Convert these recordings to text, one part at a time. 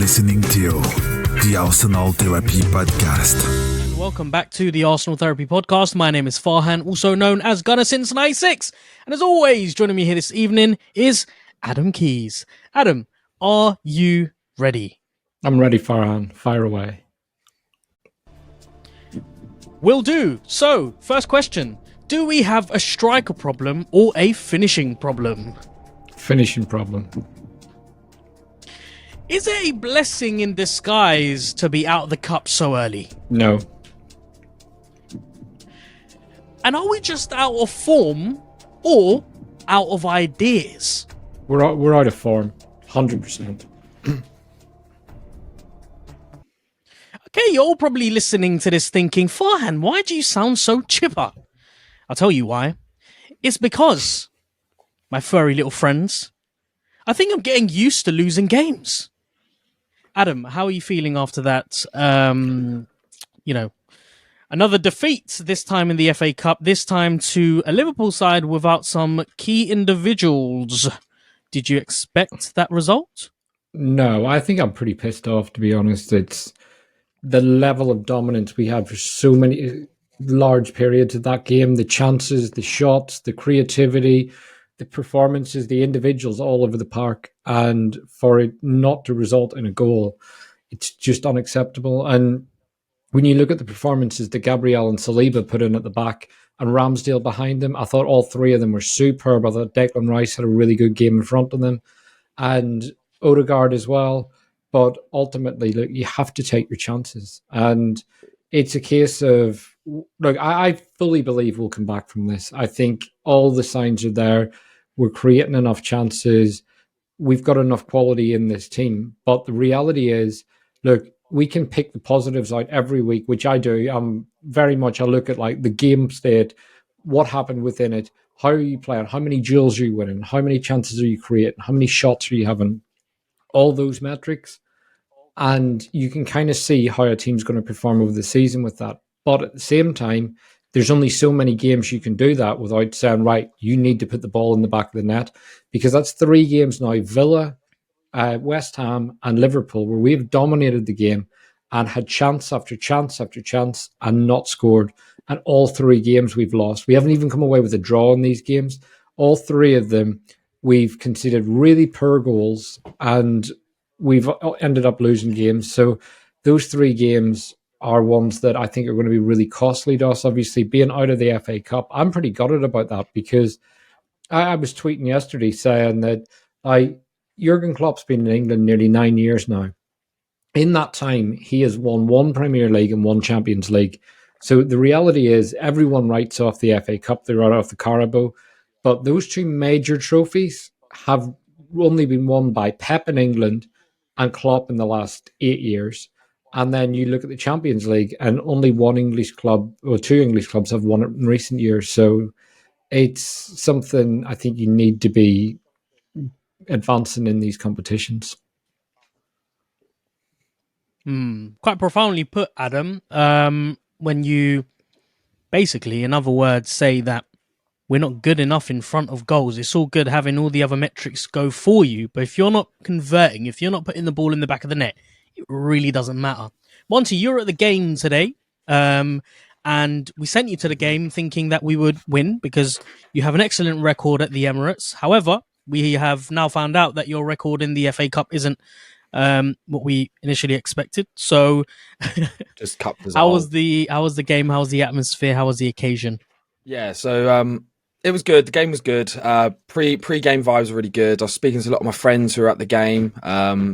listening to the Arsenal Therapy Podcast. Welcome back to the Arsenal Therapy Podcast. My name is Farhan, also known as Gunner since '96. And as always, joining me here this evening is Adam Keys. Adam, are you ready? I'm ready, Farhan. Fire away. Will do. So, first question. Do we have a striker problem or a finishing problem? Finishing problem. Is it a blessing in disguise to be out of the cup so early? No. And are we just out of form or out of ideas? We're out of form. 100%. Okay, you're all probably listening to this thinking, Farhan, why do you sound so chipper? I'll tell you why. It's because, my furry little friends, I think I'm getting used to losing games. Adam, how are you feeling after that? Another defeat, this time in the FA Cup, this time to a Liverpool side without some key individuals. Did you expect that result? No, I think I'm pretty pissed off, to be honest. It's the level of dominance we had for so many large periods of that game, the chances, the shots, the creativity, the performances, the individuals all over the park, and for it not to result in a goal, it's just unacceptable. And when you look at the performances that Gabriel and Saliba put in at the back and Ramsdale behind them, I thought all three of them were superb. I thought Declan Rice had a really good game in front of them, and Odegaard as well. But ultimately, look, you have to take your chances. And it's a case of, look, I fully believe we'll come back from this. I think all the signs are there. We're creating enough chances. We've got enough quality in this team. But the reality is, look, we can pick the positives out every week, which I do. I look at like the game state, what happened within it, how are you playing, how many duels are you winning, how many chances are you creating, how many shots are you having, all those metrics. And you can kind of see how a team's going to perform over the season with that. But at the same time, there's only so many games you can do that without saying, right, you need to put the ball in the back of the net. Because that's 3 games now, Villa, West Ham and Liverpool, where we've dominated the game and had chance after chance after chance and not scored. And all 3 games we've lost. We haven't even come away with a draw in these games. All 3 of them, we've conceded really poor goals and we've ended up losing games. So those 3 games are ones that I think are going to be really costly to us. Obviously, being out of the FA Cup, I'm pretty gutted about that because I was tweeting yesterday saying that Jurgen Klopp's been in England nearly 9 years now. In that time, he has won 1 Premier League and 1 Champions League. So the reality is everyone writes off the FA Cup, they write off the Carabao. But those 2 major trophies have only been won by Pep in England and Klopp in the last 8 years. And then you look at the Champions League and only 1 English club or 2 English clubs have won it in recent years. So it's something I think you need to be advancing in these competitions. Quite profoundly put, Adam. When you basically, in other words, say that we're not good enough in front of goals. It's all good having all the other metrics go for you, but if you're not converting, if you're not putting the ball in the back of the net, it really doesn't matter. Monty, you're at the game today, and we sent you to the game thinking that we would win because you have an excellent record at the Emirates. However, we have now found out that your record in the FA Cup isn't what we initially expected. So, just cup result. How was the game? How was the atmosphere? How was the occasion? Yeah, so it was good. The game was good. Pre-game vibes were really good. I was speaking to a lot of my friends who were at the game.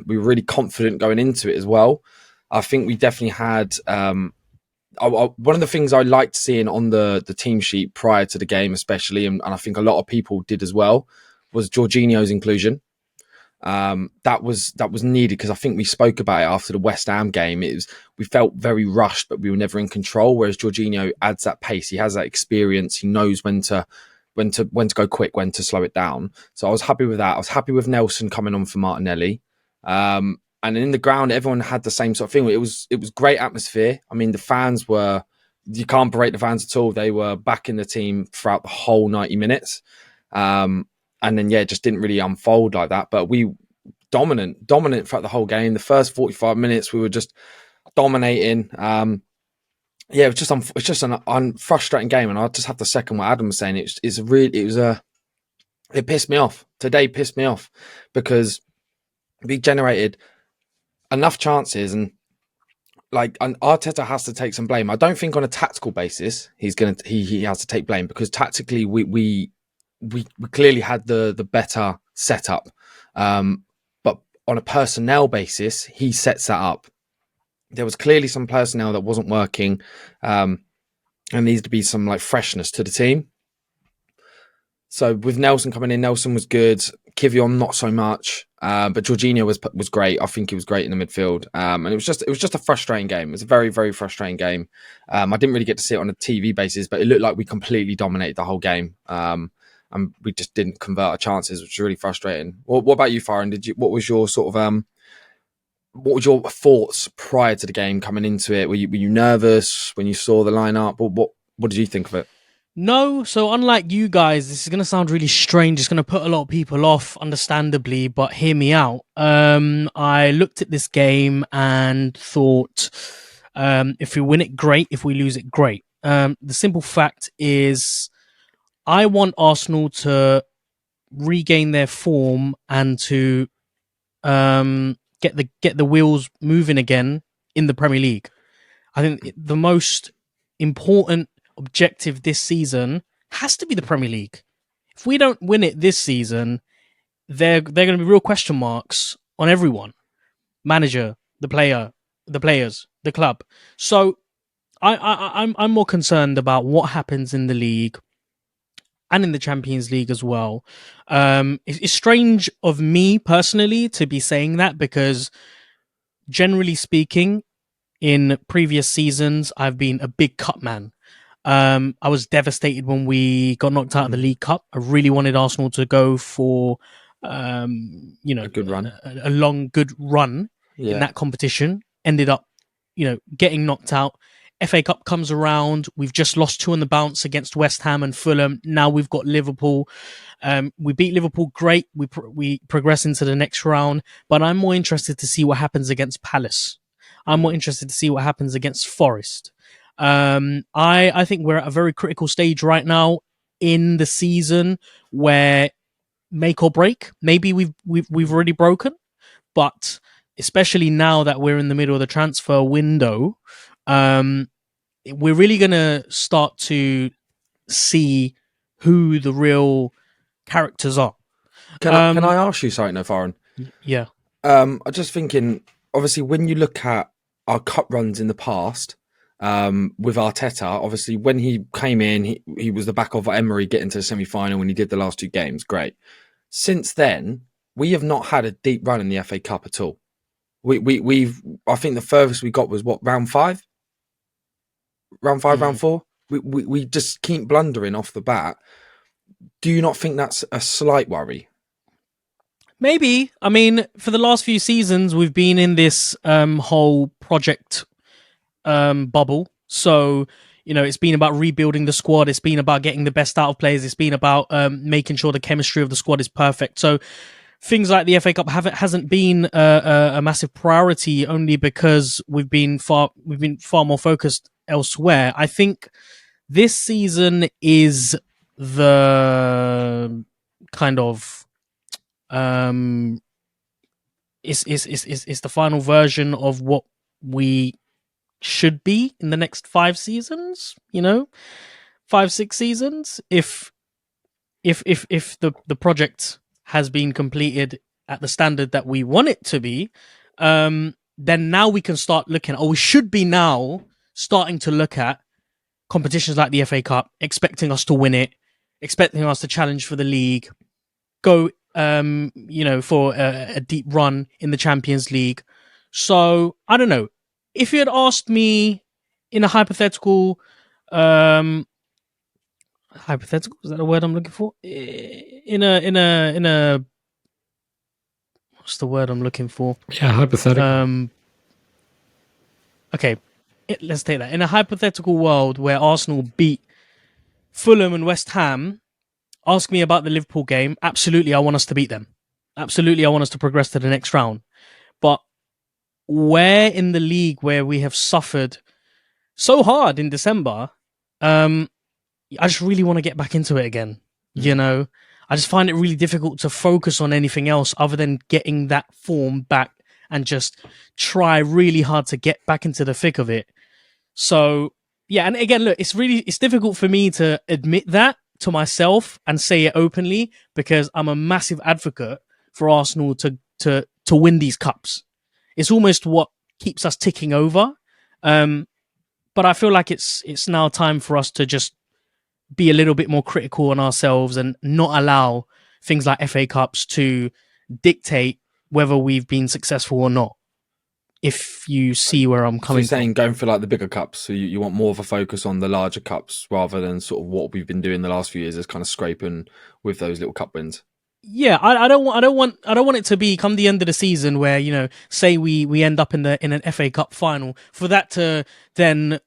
We were really confident going into it as well. I think we definitely had one of the things I liked seeing on the team sheet prior to the game, especially, and I think a lot of people did as well, was Jorginho's inclusion. That was needed because I think we spoke about it after the West Ham game. We felt very rushed, but we were never in control. Whereas Jorginho adds that pace. He has that experience. He knows when to go quick, when to slow it down. So I was happy with that. I was happy with Nelson coming on for Martinelli. And in the ground, everyone had the same sort of thing. It was great atmosphere. I mean, the fans were, you can't berate the fans at all. They were backing the team throughout the whole 90 minutes. And then, it just didn't really unfold like that. But we dominant throughout the whole game. The first 45 minutes, we were just dominating. Yeah, it was just an frustrating game, and I just have to second what Adam was saying. It pissed me off. Today pissed me off because we generated enough chances, and Arteta has to take some blame. I don't think on a tactical basis he has to take blame, because tactically we clearly had the better setup, but on a personnel basis he sets that up. There was clearly some personnel that wasn't working, and needs to be some like freshness to the team. So with Nelson coming in, Nelson was good. Kiwior not so much, but Jorginho was great. I think he was great in the midfield, and it was just a frustrating game. It was a very, very frustrating game. I didn't really get to see it on a TV basis, but it looked like we completely dominated the whole game, and we just didn't convert our chances, which was really frustrating. What about you, Farhan? What was your sort of what was your thoughts prior to the game coming into it? Were you nervous when you saw the lineup? What did you think of it? No, so unlike you guys, this is going to sound really strange. It's going to put a lot of people off, understandably, but hear me out. I looked at this game and thought, if we win it, great. If we lose it, great. The simple fact is, I want Arsenal to regain their form and to get the wheels moving again in the Premier League. I think the most important objective this season has to be the Premier League. If we don't win it this season, they're going to be real question marks on everyone: manager, the players, the club. So I'm more concerned about what happens in the league and in the Champions League as well. It's strange of me personally to be saying that, because generally speaking, in previous seasons, I've been a big cup man. I was devastated when we got knocked out of the League Cup. I really wanted Arsenal to go for, a good run, a long, good run in that competition. Ended up, getting knocked out. FA Cup comes around. We've just lost 2 on the bounce against West Ham and Fulham. Now we've got Liverpool. We beat Liverpool. Great. We progress into the next round. But I'm more interested to see what happens against Palace. I'm more interested to see what happens against Forest. I think we're at a very critical stage right now in the season where make or break. Maybe we've already broken, but especially now that we're in the middle of the transfer window, we're really gonna start to see who the real characters are. Can I ask you something, Farhan? Yeah. I'm just thinking. Obviously, when you look at our cup runs in the past, with Arteta, obviously when he came in, he was the back of Emery getting to the semi-final when he did the last 2 games. Great. Since then, we have not had a deep run in the FA Cup at all. I think the furthest we got was round 5? Round 5, round 4? We just keep blundering off the bat. Do you not think that's a slight worry? Maybe. I mean, for the last few seasons, we've been in this whole project bubble. So, it's been about rebuilding the squad. It's been about getting the best out of players. It's been about making sure the chemistry of the squad is perfect. So things like the FA Cup hasn't been a massive priority, only because we've been far more focused elsewhere. I think this season is the kind of it's the final version of what we should be in the next 5 seasons, 5-6 seasons, if the project has been completed at the standard that we want it to be, then now we can start looking, or we should be now starting to look at competitions like the FA Cup, expecting us to win it, expecting us to challenge for the league, go for a deep run in the Champions League. So I don't know. If you had asked me in a hypothetical, hypothetical, is that a word I'm looking for? In a what's the word I'm looking for? Yeah, hypothetical. Okay, let's take that. In a hypothetical world where Arsenal beat Fulham and West Ham, ask me about the Liverpool game. Absolutely, I want us to beat them. Absolutely, I want us to progress to the next round. But where in the league where we have suffered so hard in December, I just really want to get back into it again. You know, I just find it really difficult to focus on anything else other than getting that form back and just try really hard to get back into the thick of it. So yeah, and again, look, it's difficult for me to admit that to myself and say it openly because I'm a massive advocate for Arsenal to win these cups. It's almost what keeps us ticking over. But I feel like it's now time for us to just be a little bit more critical on ourselves and not allow things like FA Cups to dictate whether we've been successful or not. If you see where I'm coming So you're saying from. going for like the bigger cups, so you want more of a focus on the larger cups rather than sort of what we've been doing the last few years is kind of scraping with those little cup wins. Yeah, I don't want it to be come the end of the season where, you know, say we end up in an FA Cup final for that to then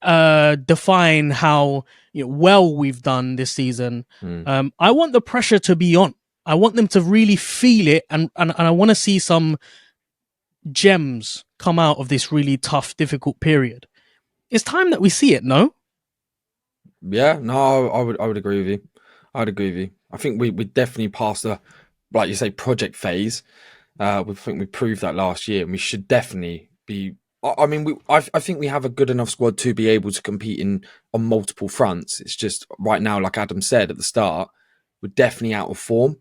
define how, you know, well we've done this season. I want the pressure to be on. I want them to really feel it, and I want to see some gems come out of this really tough, difficult period. It's time that we see it, no? Yeah, no, I would agree with you. I'd agree with you. I think we definitely passed the, like you say, project phase. I think we proved that last year, and we should definitely be. I mean, I think we have a good enough squad to be able to compete on multiple fronts. It's just right now, like Adam said at the start, we're definitely out of form,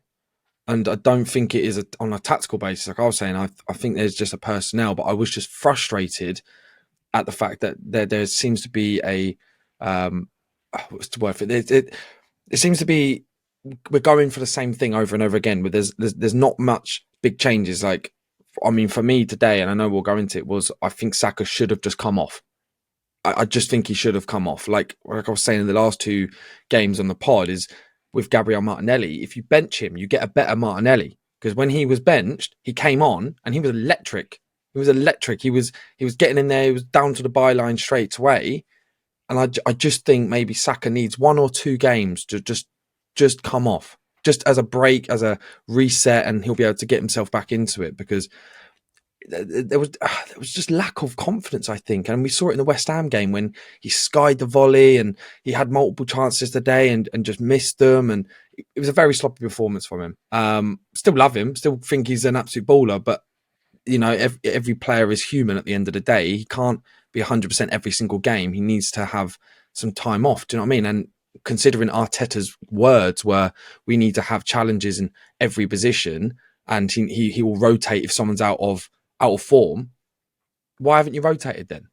and I don't think it is on a tactical basis. Like I was saying, I think there's just a personnel, but I was just frustrated at the fact that there seems to be a what's the word for it? It seems to be we're going for the same thing over and over again. But there's not much big changes. Like, I mean, for me today, and I know we'll go into it, was I think Saka should have just come off. I just think he should have come off. Like I was saying in the last two games on the pod, is with Gabriel Martinelli, if you bench him, you get a better Martinelli. Because when he was benched, he came on and he was electric. He was electric. He was getting in there. He was down to the byline straight away. And I just think maybe Saka needs 1 or 2 games to just come off, just as a break, as a reset, and he'll be able to get himself back into it, because there was just lack of confidence, I think. And we saw it in the West Ham game when he skied the volley and he had multiple chances today and just missed them. And it was a very sloppy performance from him. Still love him, still think he's an absolute baller, but you know, every player is human at the end of the day. He can't be 100% every single game. He needs to have some time off. Do you know what I mean? And considering Arteta's words were, we need to have challenges in every position, and he will rotate if someone's out of form. Why haven't you rotated then?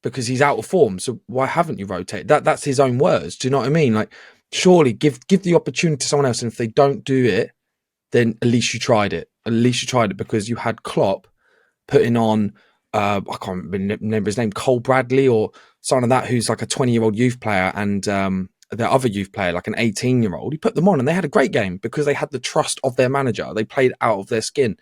Because he's out of form. So why haven't you rotated? That's his own words. Do you know what I mean? Like, surely give the opportunity to someone else. And if they don't do it, then at least you tried it. At least you tried it, because you had Klopp putting on, I can't remember his name, Cole Bradley or someone like that, who's like a 20-year-old youth player, and the other youth player, like an 18-year-old. He put them on and they had a great game because they had the trust of their manager. They played out of their skin.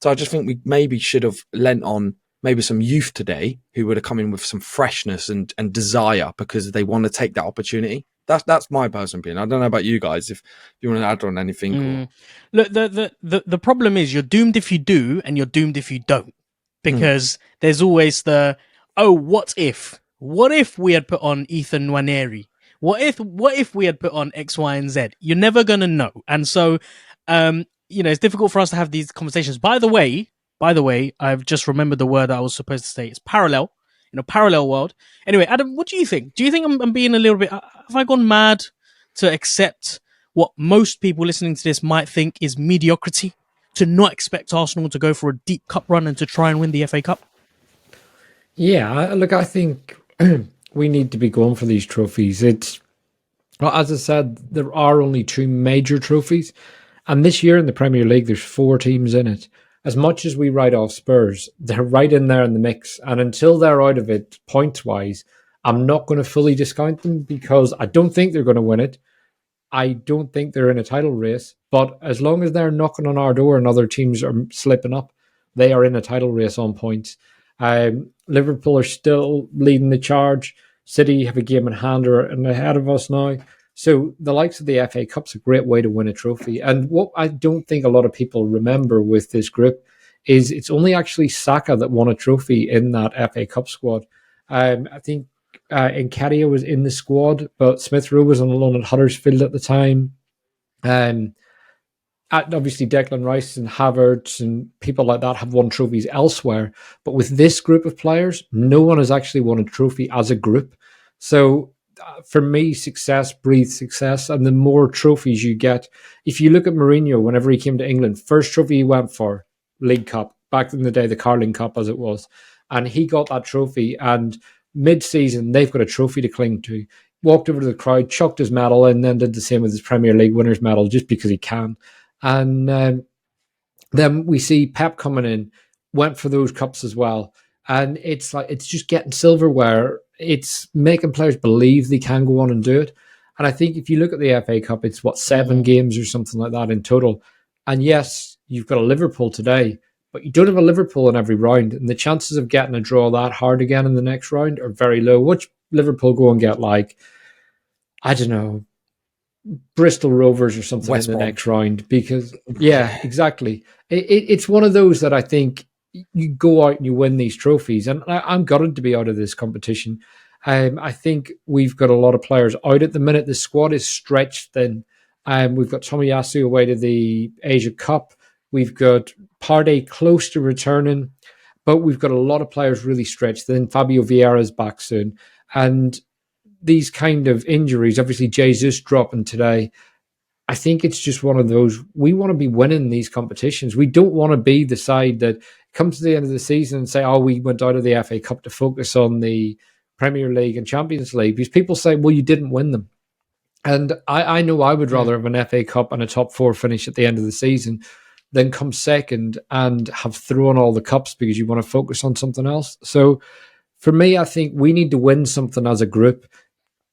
So I just think we maybe should have lent on maybe some youth today who would have come in with some freshness and desire, because they want to take that opportunity. That's my personal opinion. I don't know about you guys, if you want to add on anything. Look, the problem is you're doomed if you do, and you're doomed if you don't, because there's always what if we had put on Ethan Nwaneri? What if we had put on X, Y, and Z? You're never gonna know, and so you know, it's difficult for us to have these conversations. By the way, I've just remembered the word that I was supposed to say. It's parallel. In a parallel world. Anyway, Adam, what do you think? Do you think I'm being a little bit... Have I gone mad to accept what most people listening to this might think is mediocrity? To not expect Arsenal to go for a deep cup run and to try and win the FA Cup? Yeah, look, I think we need to be going for these trophies. Well, as I said, there are only 2 major trophies. And this year in the Premier League, there's 4 teams in it. As much as we write off Spurs, they're right in there in the mix. And until they're out of it, points-wise, I'm not going to fully discount them, because I don't think they're going to win it. I don't think they're in a title race. But as long as they're knocking on our door and other teams are slipping up, they are in a title race on points. Liverpool are still leading the charge. City have a game in hand and ahead of us now. So the likes of the FA Cup's a great way to win a trophy. And what I don't think a lot of people remember with this group is it's only actually Saka that won a trophy in that FA Cup squad. I think Nketiah was in the squad, but Smith Rowe was on loan at Huddersfield at the time. Obviously, Declan Rice and Havertz and people like that have won trophies elsewhere. But with this group of players, no one has actually won a trophy as a group. So for me, success breeds success. And the more trophies you get, if you look at Mourinho, whenever he came to England, first trophy he went for, League Cup, back in the day, the Carling Cup as it was. And he got that trophy. And mid-season, they've got a trophy to cling to. Walked over to the crowd, chucked his medal, and then did the same with his Premier League winners' medal just because he can. And then we see Pep coming in, went for those cups as well. And it's just getting silverware. It's making players believe they can go on and do it. And I think if you look at the FA Cup, it's 7 games or something like that in total. And yes, you've got a Liverpool today, but you don't have a Liverpool in every round. And the chances of getting a draw that hard again in the next round are very low. Which Liverpool go and get, like, I don't know, Bristol Rovers or something in the next round, because exactly. It's one of those that I think you go out and you win these trophies, and I'm gutted to be out of this competition. I think we've got a lot of players out at the minute. The squad is stretched thin. We've got Tomiyasu away to the Asia Cup. We've got Partey close to returning, but we've got a lot of players really stretched thin. Fabio Vieira's back soon, and these kind of injuries, obviously Jesus dropping today, I think it's just one of those, we want to be winning these competitions. We don't want to be the side that comes to the end of the season and say, oh, we went out of the FA Cup to focus on the Premier League and Champions League, because people say, well, you didn't win them. And I know I would rather have an FA Cup and a top 4 finish at the end of the season than come second and have thrown all the cups because you want to focus on something else. So for me, I think we need to win something as a group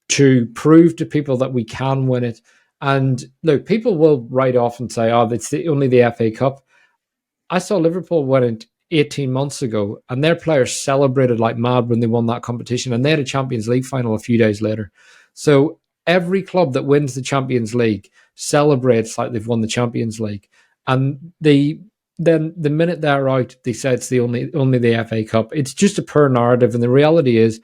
to prove to people that we can win it. And look, people will write off and say, oh, it's only the FA Cup. I saw Liverpool win it 18 months ago, and their players celebrated like mad when they won that competition, and they had a Champions League final a few days later. So every club that wins the Champions League celebrates like they've won the Champions League. And then the minute they're out, they say it's only the FA Cup. It's just a poor narrative, and the reality is,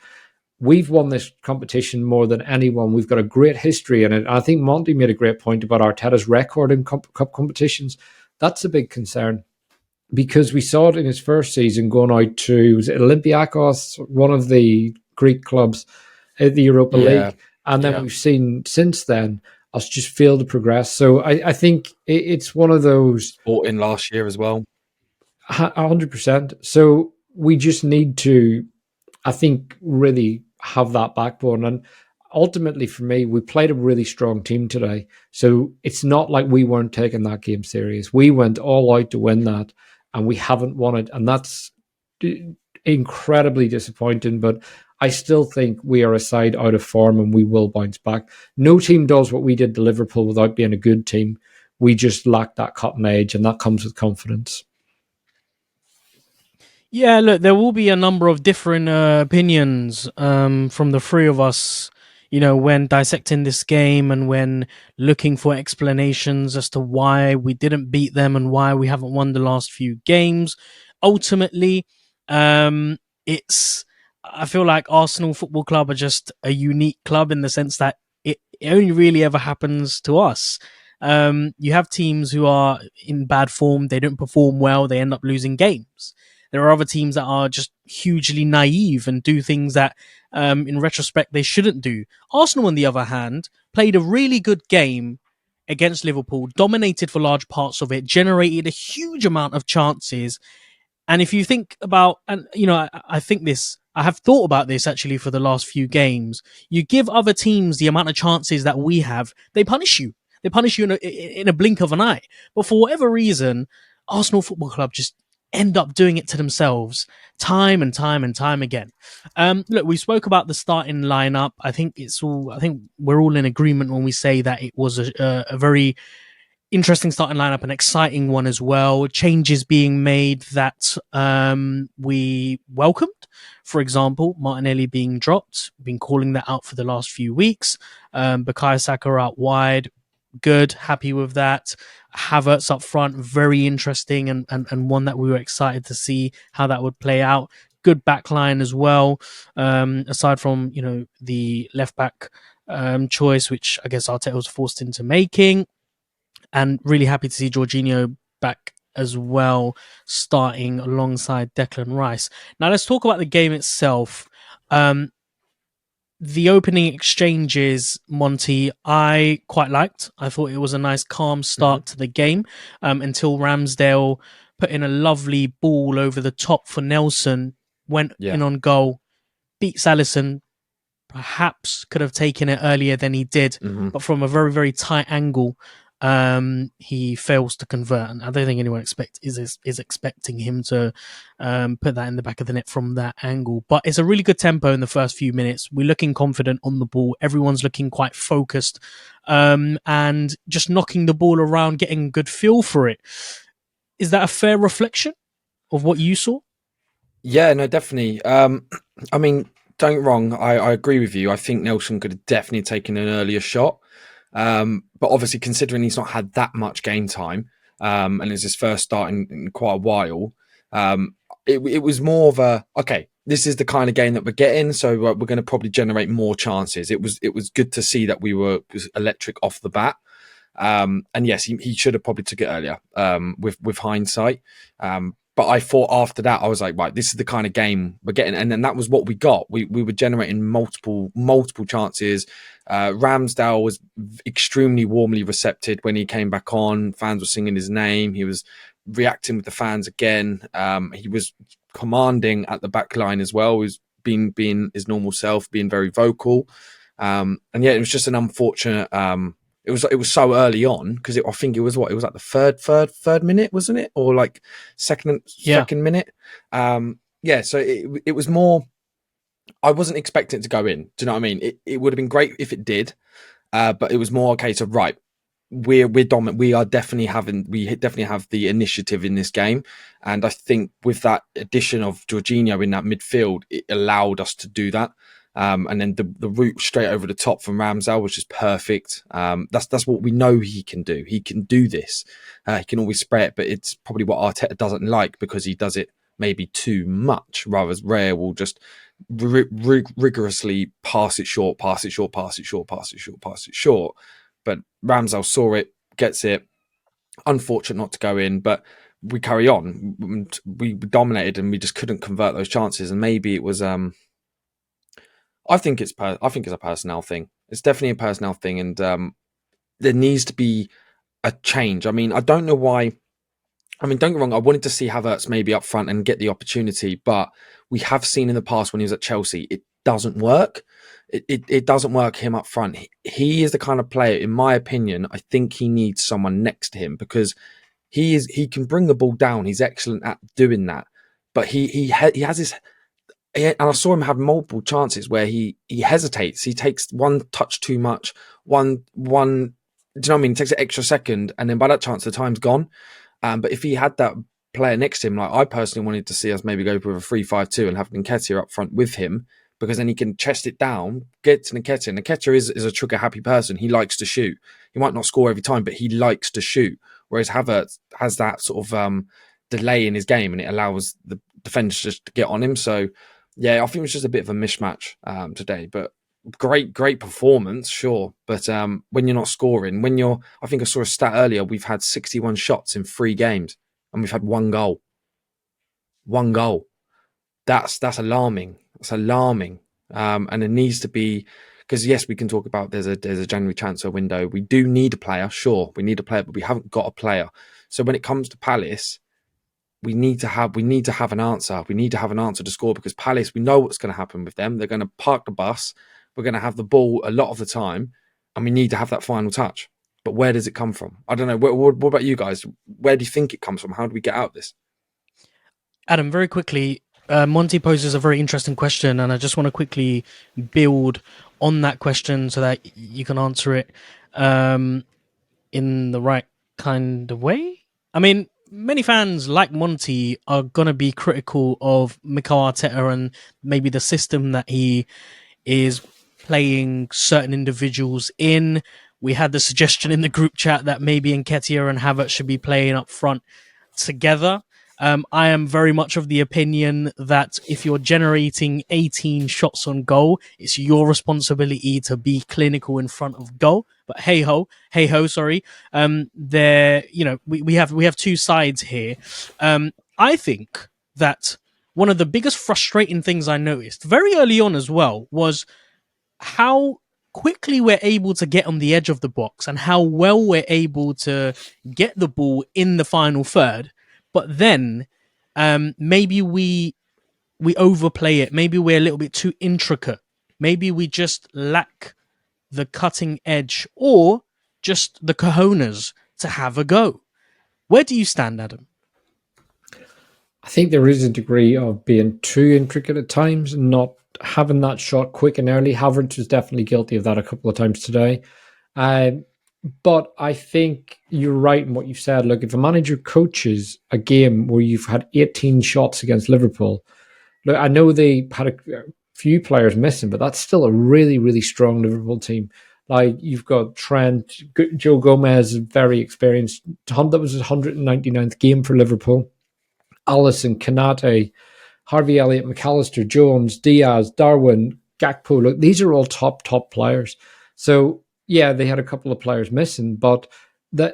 we've won this competition more than anyone. We've got a great history in it. I think Monty made a great point about Arteta's record in cup competitions. That's a big concern, because we saw it in his first season going out to, was it Olympiacos, one of the Greek clubs at the Europa League. And then we've seen since then us just fail to progress. So I think it's one of those. Bought in last year as well. 100%. So we just need to, I think, really have that backbone. And ultimately, for me, we played a really strong team today. So it's not like we weren't taking that game serious. We went all out to win that, and we haven't won it. And that's incredibly disappointing. But I still think we are a side out of form, and we will bounce back. No team does what we did to Liverpool without being a good team. We just lack that cutting edge, and that comes with confidence. Yeah, look, there will be a number of different opinions from the three of us, you know, when dissecting this game and when looking for explanations as to why we didn't beat them and why we haven't won the last few games. Ultimately, I feel like Arsenal Football Club are just a unique club in the sense that it only really ever happens to us. You have teams who are in bad form, they don't perform well, they end up losing games. There are other teams that are just hugely naive and do things that, in retrospect, they shouldn't do. Arsenal, on the other hand, played a really good game against Liverpool, dominated for large parts of it, generated a huge amount of chances. And if you think about, and you know, I have thought about this actually for the last few games. You give other teams the amount of chances that we have, they punish you. They punish you in a blink of an eye. But for whatever reason, Arsenal Football Club just end up doing it to themselves time and time and time again. Look, we spoke about the starting lineup. I think we're all in agreement when we say that it was a very interesting starting lineup, an exciting one as well. Changes being made that we welcomed For example, Martinelli being dropped, been calling that out for the last few weeks. Bukayo Saka out wide, good, happy with that. Havertz up front, very interesting and one that we were excited to see how that would play out. Good back line as well, aside from, the left back choice, which I guess Arteta was forced into making. And really happy to see Jorginho back as well, starting alongside Declan Rice. Now let's talk about the game itself. The opening exchanges, Monty, I quite liked. I thought it was a nice, calm start to the game until Ramsdale put in a lovely ball over the top for Nelson, went in on goal, beats Alisson, perhaps could have taken it earlier than he did, but from a very, very tight angle, he fails to convert. And I don't think anyone is expecting him to put that in the back of the net from that angle. But it's a really good tempo in the first few minutes. We're looking confident on the ball. Everyone's looking quite focused and just knocking the ball around, getting a good feel for it. Is that a fair reflection of what you saw? Yeah, no, definitely. I mean, don't get wrong. I agree with you. I think Nelson could have definitely taken an earlier shot. But obviously, considering he's not had that much game time, and it's his first start in quite a while, it was more of a, okay, this is the kind of game that we're getting, so we're going to probably generate more chances. It was good to see that was electric off the bat. And yes, he should have probably took it earlier, with hindsight. But I thought after that, I was like, right, this is the kind of game we're getting. And then that was what we got. We were generating multiple chances. Ramsdale was extremely warmly recepted when he came back on. Fans were singing his name. He was reacting with the fans again. He was commanding at the back line as well. He was being his normal self, being very vocal. And yeah, it was just an unfortunate... It was so early on because I think it was like the third minute, wasn't it, or like second minute? So it was more. I wasn't expecting it to go in. Do you know what I mean? It would have been great if it did, but it was more a case of right. We're dominant. We definitely have the initiative in this game, and I think with that addition of Jorginho in that midfield, it allowed us to do that. And then the route straight over the top from Ramsdale was just perfect. That's what we know he can do. He can do this. He can always spray it, but it's probably what Arteta doesn't like because he does it maybe too much. Rather, Raya will just rigorously pass it short. But Ramsdale saw it, gets it. Unfortunate not to go in, but we carry on. We dominated and we just couldn't convert those chances. And maybe it was... I think it's a personnel thing. It's definitely a personnel thing, and there needs to be a change. I mean, I don't know why. I mean, don't get me wrong. I wanted to see Havertz maybe up front and get the opportunity, but we have seen in the past when he was at Chelsea, it doesn't work. It doesn't work him up front. He is the kind of player, in my opinion. I think he needs someone next to him because he can bring the ball down. He's excellent at doing that, but he has this. And I saw him have multiple chances where he hesitates. He takes one touch too much. One. Do you know what I mean? He takes an extra second, and then by that chance, the time's gone. But if he had that player next to him, like I personally wanted to see us maybe go with a 3-5-2 and have Nketiah up front with him, because then he can chest it down, get to Nketiah. Nketiah is a trigger happy person. He likes to shoot. He might not score every time, but he likes to shoot. Whereas Havertz has that sort of delay in his game, and it allows the defenders just to get on him. So. Yeah, I think it was just a bit of a mismatch today, but great performance, sure. But when you're not scoring, I think I saw a stat earlier, we've had 61 shots in 3 games and we've had 1 goal. 1 goal. That's alarming. It's alarming. And it needs to be, because yes, we can talk about there's a January transfer window. We do need a player, sure. We need a player, but we haven't got a player. So when it comes to Palace, we need to have an answer. We need to have an answer to score because Palace, we know what's going to happen with them. They're going to park the bus. We're going to have the ball a lot of the time, and we need to have that final touch. But where does it come from? I don't know. What about you guys? Where do you think it comes from? How do we get out of this? Adam, very quickly, Monty poses a very interesting question, and I just want to quickly build on that question so that you can answer it in the right kind of way. I mean, many fans like Monty are going to be critical of Mikel Arteta and maybe the system that he is playing certain individuals in. We had the suggestion in the group chat that maybe Nketiah and Havertz should be playing up front together. I am very much of the opinion that if you're generating 18 shots on goal, it's your responsibility to be clinical in front of goal. But hey ho, sorry. There, we have two sides here. I think that one of the biggest frustrating things I noticed very early on as well was how quickly we're able to get on the edge of the box and how well we're able to get the ball in the final third. But then maybe we overplay it. Maybe we're a little bit too intricate. Maybe we just lack the cutting edge or just the cojones to have a go. Where do you stand, Adam? I think there is a degree of being too intricate at times and not having that shot quick and early. Havertz was definitely guilty of that a couple of times today. But I think you're right in what you said. Look, if a manager coaches a game where you've had 18 shots against Liverpool, look, I know they had a few players missing, but that's still a really, really strong Liverpool team. Like, you've got Trent, Joe Gomez, very experienced. That was his 199th game for Liverpool. Alisson, Kanate, Harvey Elliott, McAllister, Jones, Diaz, Darwin, Gakpo. Look, these are all top players. So, yeah, they had a couple of players missing, but the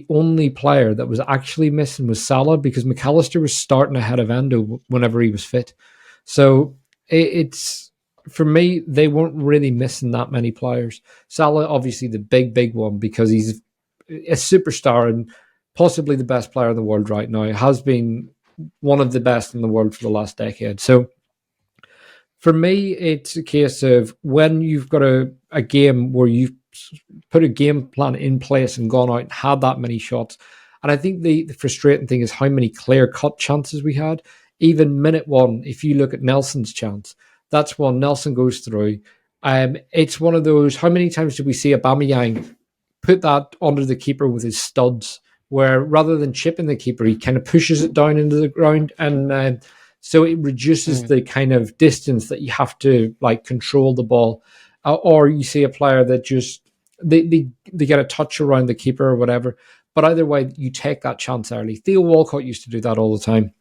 only player that was actually missing was Salah, because McAllister was starting ahead of Endo whenever he was fit. So it's, for me, they weren't really missing that many players. Salah, obviously the big one, because he's a superstar and possibly the best player in the world right now. Has been one of the best in the world for the last decade. So for me, it's a case of when you've got a game where you've put a game plan in place and gone out and had that many shots. And I think the frustrating thing is how many clear-cut chances we had. Even minute one, if you look at Nelson's chance, that's one Nelson goes through. It's one of those, how many times did we see Aubameyang put that under the keeper with his studs, where rather than chipping the keeper, he kind of pushes it down into the ground, and so it reduces the kind of distance that you have to control the ball. Or you see a player that just they get a touch around the keeper or whatever. But either way, you take that chance early. Theo Walcott used to do that all the time.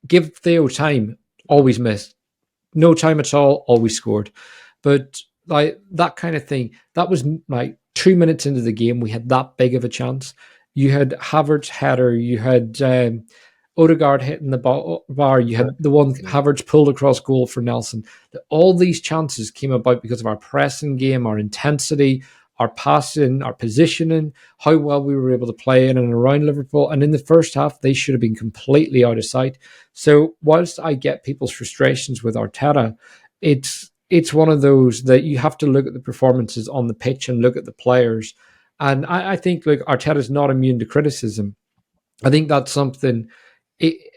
Give Theo time, always missed. No time at all, always scored. But that kind of thing, that was 2 minutes into the game, we had that big of a chance. You had Havertz header, you had Odegaard hitting the bar, you had the one Havertz pulled across goal for Nelson. All these chances came about because of our pressing game, our intensity, our passing, our positioning, how well we were able to play in and around Liverpool. And in the first half, they should have been completely out of sight. So whilst I get people's frustrations with Arteta, it's one of those that you have to look at the performances on the pitch and look at the players. And I think Arteta's not immune to criticism. I think that's something,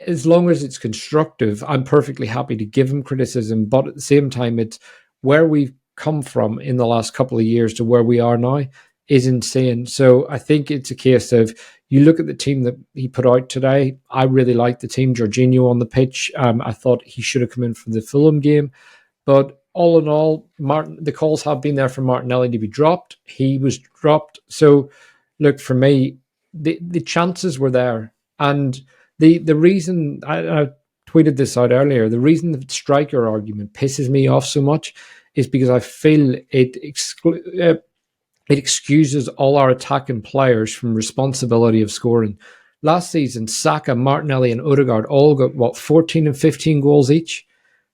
as long as it's constructive, I'm perfectly happy to give him criticism. But at the same time, it's where we've come from in the last couple of years to where we are now is insane. So I think it's a case of, you look at the team that he put out today. I really liked the team. Jorginho on the pitch. I thought he should have come in for the Fulham game. But all in all, the calls have been there for Martinelli to be dropped. He was dropped. So look, for me, the chances were there. And the reason, I tweeted this out earlier, the reason the striker argument pisses me off so much is because I feel it excuses all our attacking players from responsibility of scoring. Last season, Saka, Martinelli and Odegaard all got, 14 and 15 goals each?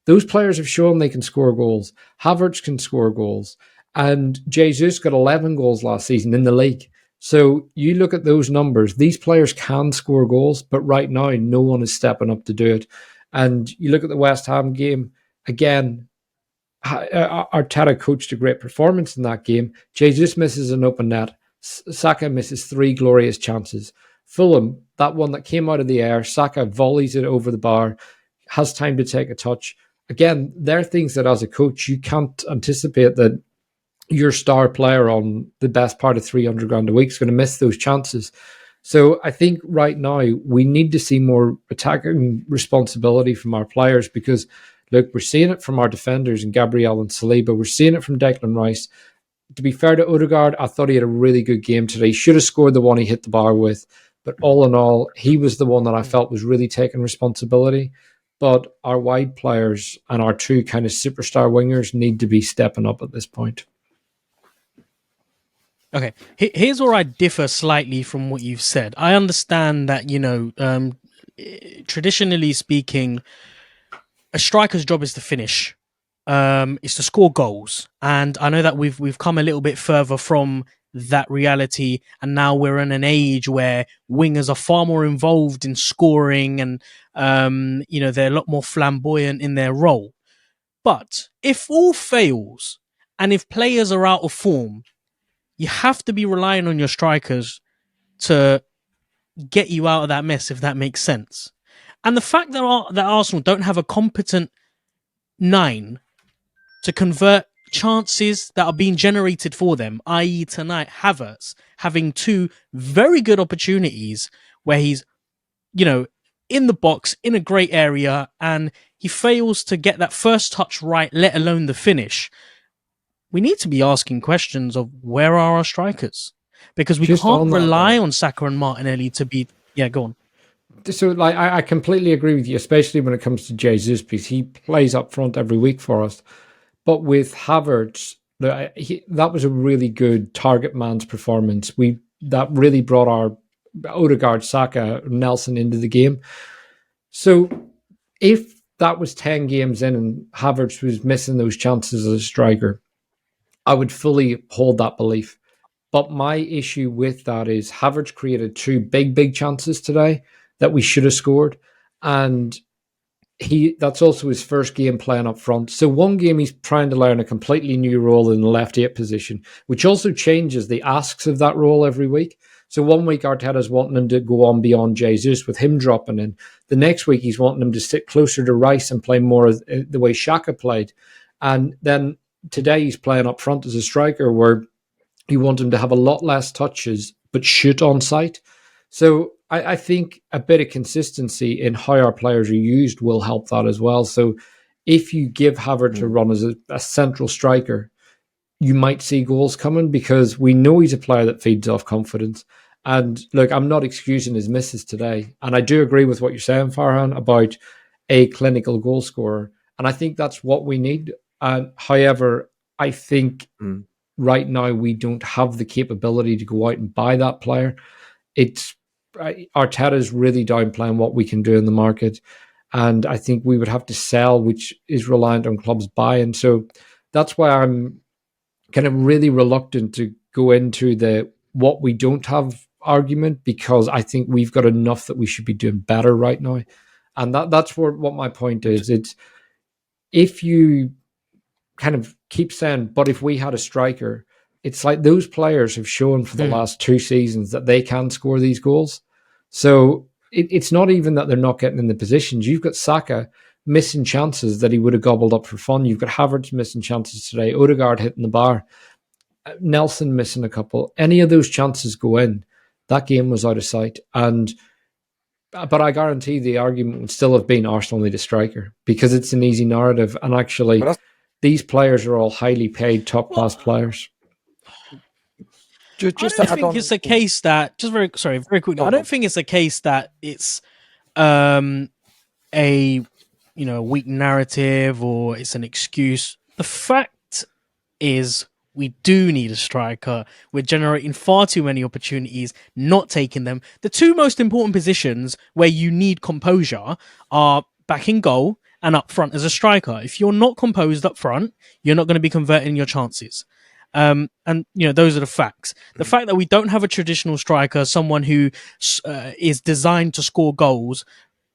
Those players have shown they can score goals. Havertz can score goals. And Jesus got 11 goals last season in the league. So you look at those numbers, these players can score goals, but right now no one is stepping up to do it. And you look at the West Ham game, again, Arteta coached a great performance in that game. Jesus misses an open net. Saka misses 3 glorious chances. Fulham, that one that came out of the air, Saka volleys it over the bar, has time to take a touch. Again, there are things that as a coach, you can't anticipate that your star player on the best part of 300 grand a week is going to miss those chances. So I think right now we need to see more attacking responsibility from our players because, look, we're seeing it from our defenders and Gabriel and Saliba. We're seeing it from Declan Rice. To be fair to Odegaard, I thought he had a really good game today. He should have scored the one he hit the bar with. But all in all, he was the one that I felt was really taking responsibility. But our wide players and our two kind of superstar wingers need to be stepping up at this point. Okay, here's where I differ slightly from what you've said. I understand that, traditionally speaking, a striker's job is to finish. Is to score goals. And I know that we've come a little bit further from that reality, and now we're in an age where wingers are far more involved in scoring and they're a lot more flamboyant in their role. But if all fails and if players are out of form, you have to be relying on your strikers to get you out of that mess, if that makes sense. And the fact that Arsenal don't have a competent 9 to convert chances that are being generated for them, i.e. tonight, Havertz having 2 very good opportunities where he's, in the box, in a great area, and he fails to get that first touch right, let alone the finish. We need to be asking questions of where are our strikers? Because we can't rely on Saka and Martinelli to be... Yeah, go on. So, I completely agree with you, especially when it comes to Jesus, because he plays up front every week for us. But with Havertz, that was a really good target man's performance. That really brought our Odegaard, Saka, Nelson into the game. So if that was 10 games in and Havertz was missing those chances as a striker, I would fully hold that belief. But my issue with that is Havertz created 2 big chances today that we should have scored. And that's also his first game playing up front. So one game he's trying to learn a completely new role in the left 8 position, which also changes the asks of that role every week. So one week Arteta's wanting him to go on beyond Jesus with him dropping in. The next week he's wanting him to sit closer to Rice and play more the way Xhaka played. And then today he's playing up front as a striker where you want him to have a lot less touches but shoot on sight. So I think a bit of consistency in how our players are used will help that as well. So if you give Havertz a run as a central striker, you might see goals coming because we know he's a player that feeds off confidence. And look, I'm not excusing his misses today. And I do agree with what you're saying, Farhan, about a clinical goal scorer. And I think that's what we need. However, I think right now we don't have the capability to go out and buy that player. Arteta's really downplaying what we can do in the market. And I think we would have to sell, which is reliant on clubs buying. So that's why I'm kind of really reluctant to go into the what we don't have argument, because I think we've got enough that we should be doing better right now. And that's what my point is. It's if you kind of keep saying, but if we had a striker, it's like those players have shown for the last 2 seasons that they can score these goals. So it's not even that they're not getting in the positions. You've got Saka missing chances that he would have gobbled up for fun. You've got Havertz missing chances today. Odegaard hitting the bar. Nelson missing a couple. Any of those chances go in, that game was out of sight. But I guarantee the argument would still have been Arsenal need a striker because it's an easy narrative. And actually, these players are all highly paid, top-class players. I don't think it's a case that very quickly. I don't think it's a case that it's a weak narrative or it's an excuse. The fact is we do need a striker. We're generating far too many opportunities, not taking them. The 2 most important positions where you need composure are back in goal and up front as a striker. If you're not composed up front, you're not going to be converting your chances. And those are the facts. The fact that we don't have a traditional striker, someone who is designed to score goals,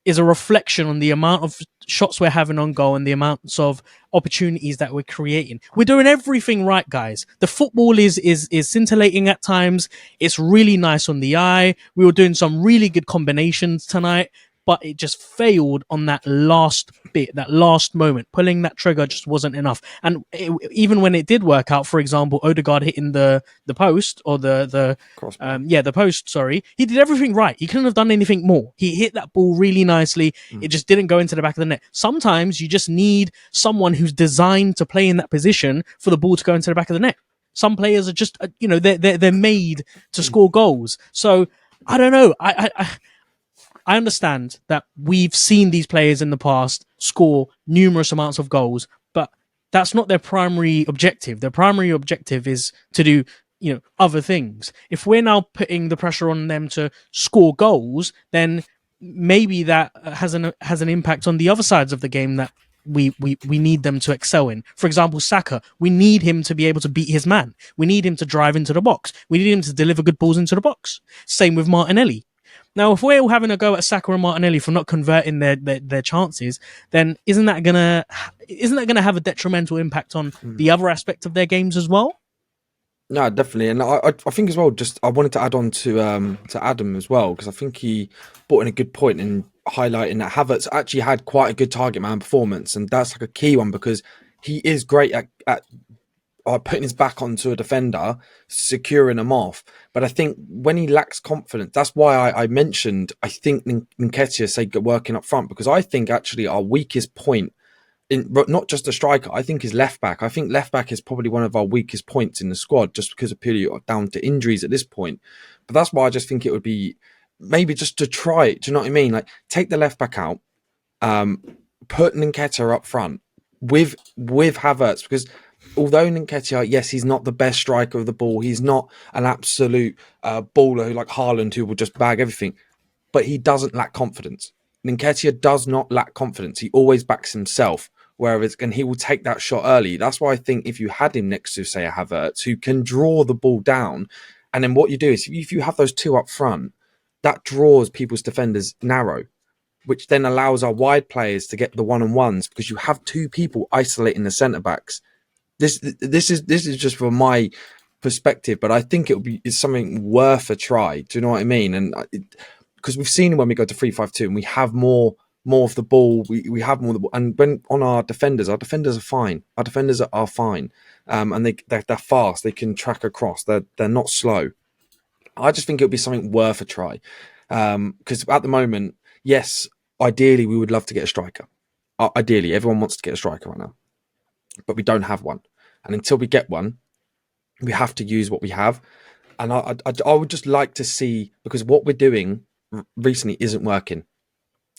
is a reflection on the amount of shots we're having on goal and the amounts of opportunities that we're creating. We're doing everything right, guys. The football is scintillating at times. It's really nice on the eye. We were doing some really good combinations tonight. but it just failed on that last bit, that last moment. Pulling that trigger just wasn't enough. And even when it did work out, for example, Odegaard hitting the post or the Crossbar. the post, sorry, he did everything right. He couldn't have done anything more. He hit that ball really nicely. It just didn't go into the back of the net. Sometimes you just need someone who's designed to play in that position for the ball to go into the back of the net. Some players are just, they're made to score goals. So I don't know. I understand that we've seen these players in the past score numerous amounts of goals, but that's not their primary objective. Their primary objective is to do, other things. If we're now putting the pressure on them to score goals, then maybe that has an impact on the other sides of the game that we need them to excel in. For example, Saka, we need him to be able to beat his man. We need him to drive into the box. We need him to deliver good balls into the box. Same with Martinelli. Now, if we're all having a go at Saka and Martinelli for not converting their chances, then isn't that gonna have a detrimental impact on the other aspect of their games as well? No, definitely, and I think as well. Just I wanted to add on to Adam as well, because I think he brought in a good point in highlighting that Havertz actually had quite a good target man performance, and that's like a key one because he is great at putting his back onto a defender, securing them off. But I think when he lacks confidence, that's why I mentioned, I think Nketiah say working up front, because I think actually our weakest point, not just a striker, I think is left back. I think left back is probably one of our weakest points in the squad, just because of purely down to injuries at this point. But that's why I just think it would be maybe just to try it. Do you know what I mean? Like, take the left back out, put Nketiah up front with Havertz, because although Nketiah, yes, he's not the best striker of the ball. He's not an absolute baller like Haaland who will just bag everything. But he doesn't lack confidence. Nketiah does not lack confidence. He always backs himself. And he will take that shot early. That's why I think if you had him next to, say, a Havertz, who can draw the ball down, and then what you do is if you have those two up front, that draws people's defenders narrow, which then allows our wide players to get the one-on-ones, because you have two people isolating the centre-backs. This is just from my perspective, but I think it's something worth a try. Do you know what I mean? And because we've seen when we go to 3-5-2 and we have more of the ball, we have more of the ball. And when on our defenders are fine. Our defenders are fine, and they're fast. They can track across. They're not slow. I just think it would be something worth a try, because at the moment, yes, ideally we would love to get a striker. Ideally, everyone wants to get a striker right now, but we don't have one. And until we get one, we have to use what we have. And I would just like to see, because what we're doing recently isn't working.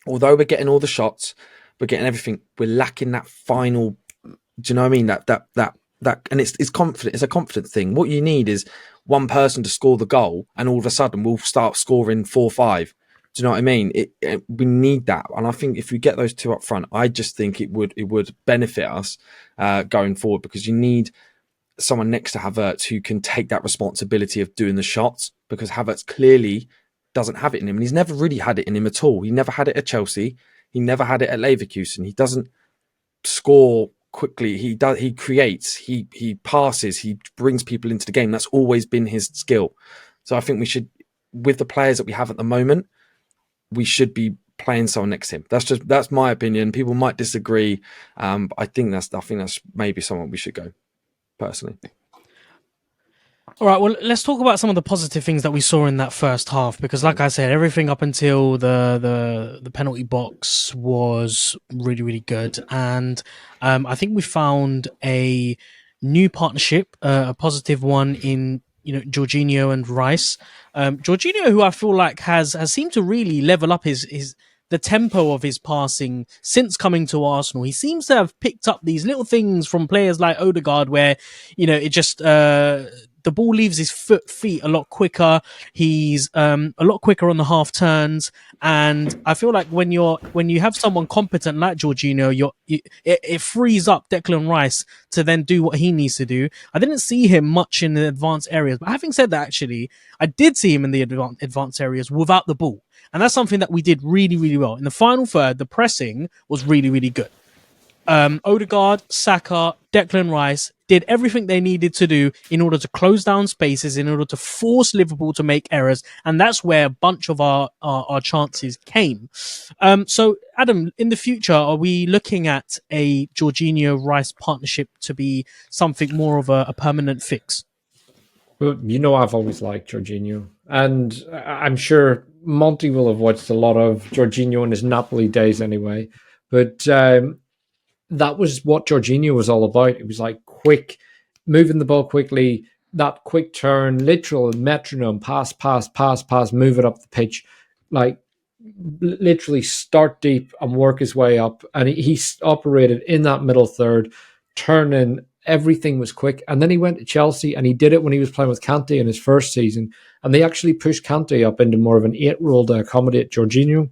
Although we're getting all the shots, we're getting everything, we're lacking that final. Do you know what I mean? That, and it's confident. It's a confident thing. What you need is one person to score the goal, and all of a sudden we'll start scoring 4-5. Do you know what I mean? We need that, and I think if we get those two up front, I just think it would benefit us going forward, because you need someone next to Havertz who can take that responsibility of doing the shots, because Havertz clearly doesn't have it in him, and he's never really had it in him at all. He never had it at Chelsea. He never had it at Leverkusen. He doesn't score quickly. He creates. He passes. He brings people into the game. That's always been his skill. So I think we should, with the players that we have at the moment, we should be playing someone next to him. That's my opinion. People might disagree. But I think that's maybe someone we should go, personally. All right, well, let's talk about some of the positive things that we saw in that first half, because like I said, everything up until the penalty box was really, really good. And I think we found a new partnership, a positive one in Jorginho and Rice. Jorginho, who I feel like has seemed to really level up the tempo of his passing since coming to Arsenal. He seems to have picked up these little things from players like Odegaard, where it just the ball leaves his feet a lot quicker. He's a lot quicker on the half turns, and I feel like when you have someone competent like Jorginho, it frees up Declan Rice to then do what he needs to do. I didn't see him much in the advanced areas, but having said that, actually, I did see him in the advanced areas without the ball, and that's something that we did really, really well in the final third. The pressing was really, really good. Odegaard, Saka, Declan Rice did everything they needed to do in order to close down spaces, in order to force Liverpool to make errors, and that's where a bunch of our chances came. So, Adam, in the future, are we looking at a Jorginho-Rice partnership to be something more of a permanent fix? Well, I've always liked Jorginho, and I'm sure Monty will have watched a lot of Jorginho in his Napoli days anyway, but that was what Jorginho was all about. It was like quick, moving the ball quickly, that quick turn, literal metronome, pass, move it up the pitch, like literally start deep and work his way up. And he operated in that middle third, turning, everything was quick. And then he went to Chelsea and he did it when he was playing with Kante in his first season. And they actually pushed Kante up into more of an 8 role to accommodate Jorginho.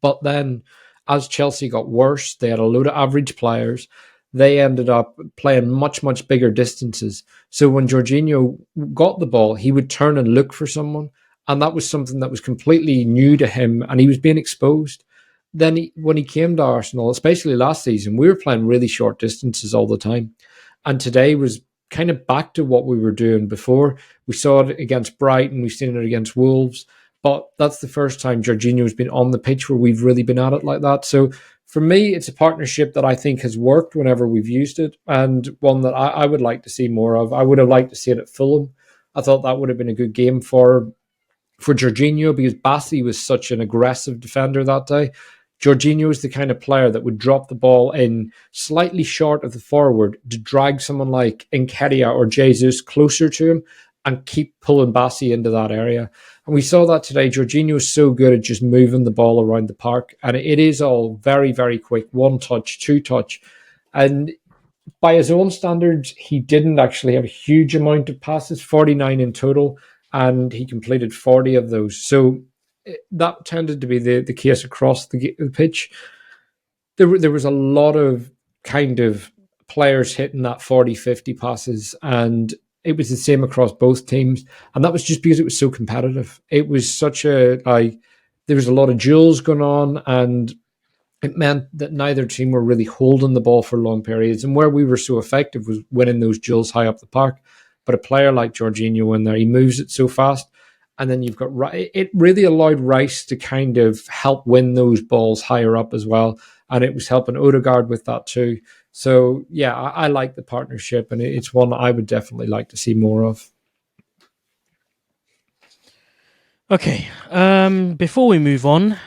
But then as Chelsea got worse, they had a load of average players. They ended up playing much, much bigger distances. So when Jorginho got the ball, he would turn and look for someone. And that was something that was completely new to him. And he was being exposed. Then when he came to Arsenal, especially last season, we were playing really short distances all the time. And today was kind of back to what we were doing before. We saw it against Brighton. We've seen it against Wolves. But that's the first time Jorginho's been on the pitch where we've really been at it like that. So for me, it's a partnership that I think has worked whenever we've used it, and one that I would like to see more of. I would have liked to see it at Fulham. I thought that would have been a good game for Jorginho, because Bassi was such an aggressive defender that day. Jorginho is the kind of player that would drop the ball in slightly short of the forward to drag someone like Nketiah or Jesus closer to him and keep pulling Bassi into that area. And we saw that today. Jorginho is so good at just moving the ball around the park. And it is all very, very quick. 1 touch, 2 touch. And by his own standards, he didn't actually have a huge amount of passes, 49 in total. And he completed 40 of those. So that tended to be the case across the pitch. There was a lot of kind of players hitting that 40, 50 passes, and it was the same across both teams. And that was just because it was so competitive. It was such there was a lot of duels going on, and it meant that neither team were really holding the ball for long periods. And where we were so effective was winning those duels high up the park. But a player like Jorginho in there, he moves it so fast. And then you've got, it really allowed Rice to kind of help win those balls higher up as well. And it was helping Odegaard with that too. So, yeah, I like the partnership, and it's one I would definitely like to see more of. Okay, before we move on,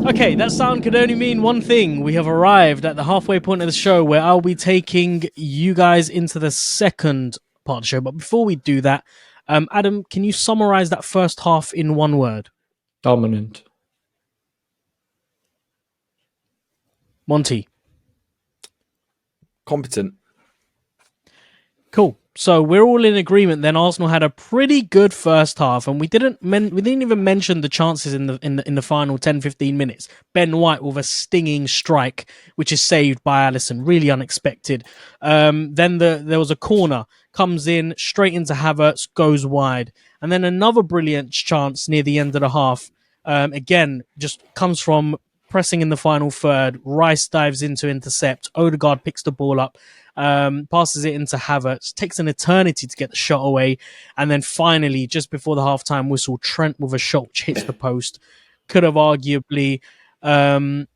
okay, that sound could only mean one thing. We have arrived at the halfway point of the show where I'll be taking you guys into the second part of the show. But before we do that, Adam, can you summarize that first half in one word? Dominant. Monty. Competent. Cool. So we're all in agreement then. Arsenal had a pretty good first half, and we didn't even mention the chances in the final 10-15 minutes. Ben White with a stinging strike, which is saved by Alisson, really unexpected. Then there was a corner, comes in straight into Havertz, goes wide, and then another brilliant chance near the end of the half. Again, just comes from pressing in the final third. Rice dives in to intercept. Odegaard picks the ball up. Passes it into Havertz, takes an eternity to get the shot away, and then finally, just before the halftime whistle, Trent with a shot which hits the post. Could have arguably, could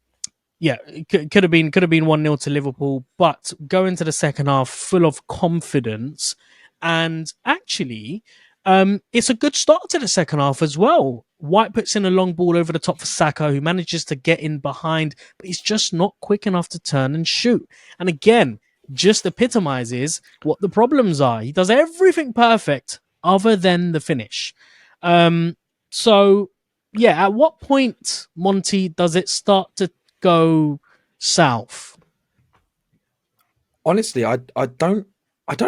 have been 1-0 to Liverpool, but go into the second half full of confidence, and actually, it's a good start to the second half as well. White puts in a long ball over the top for Saka, who manages to get in behind, but he's just not quick enough to turn and shoot. And again, just epitomizes what the problems are. He does everything perfect other than the finish. So, yeah, at what point, Monty, does it start to go south? Honestly, I don't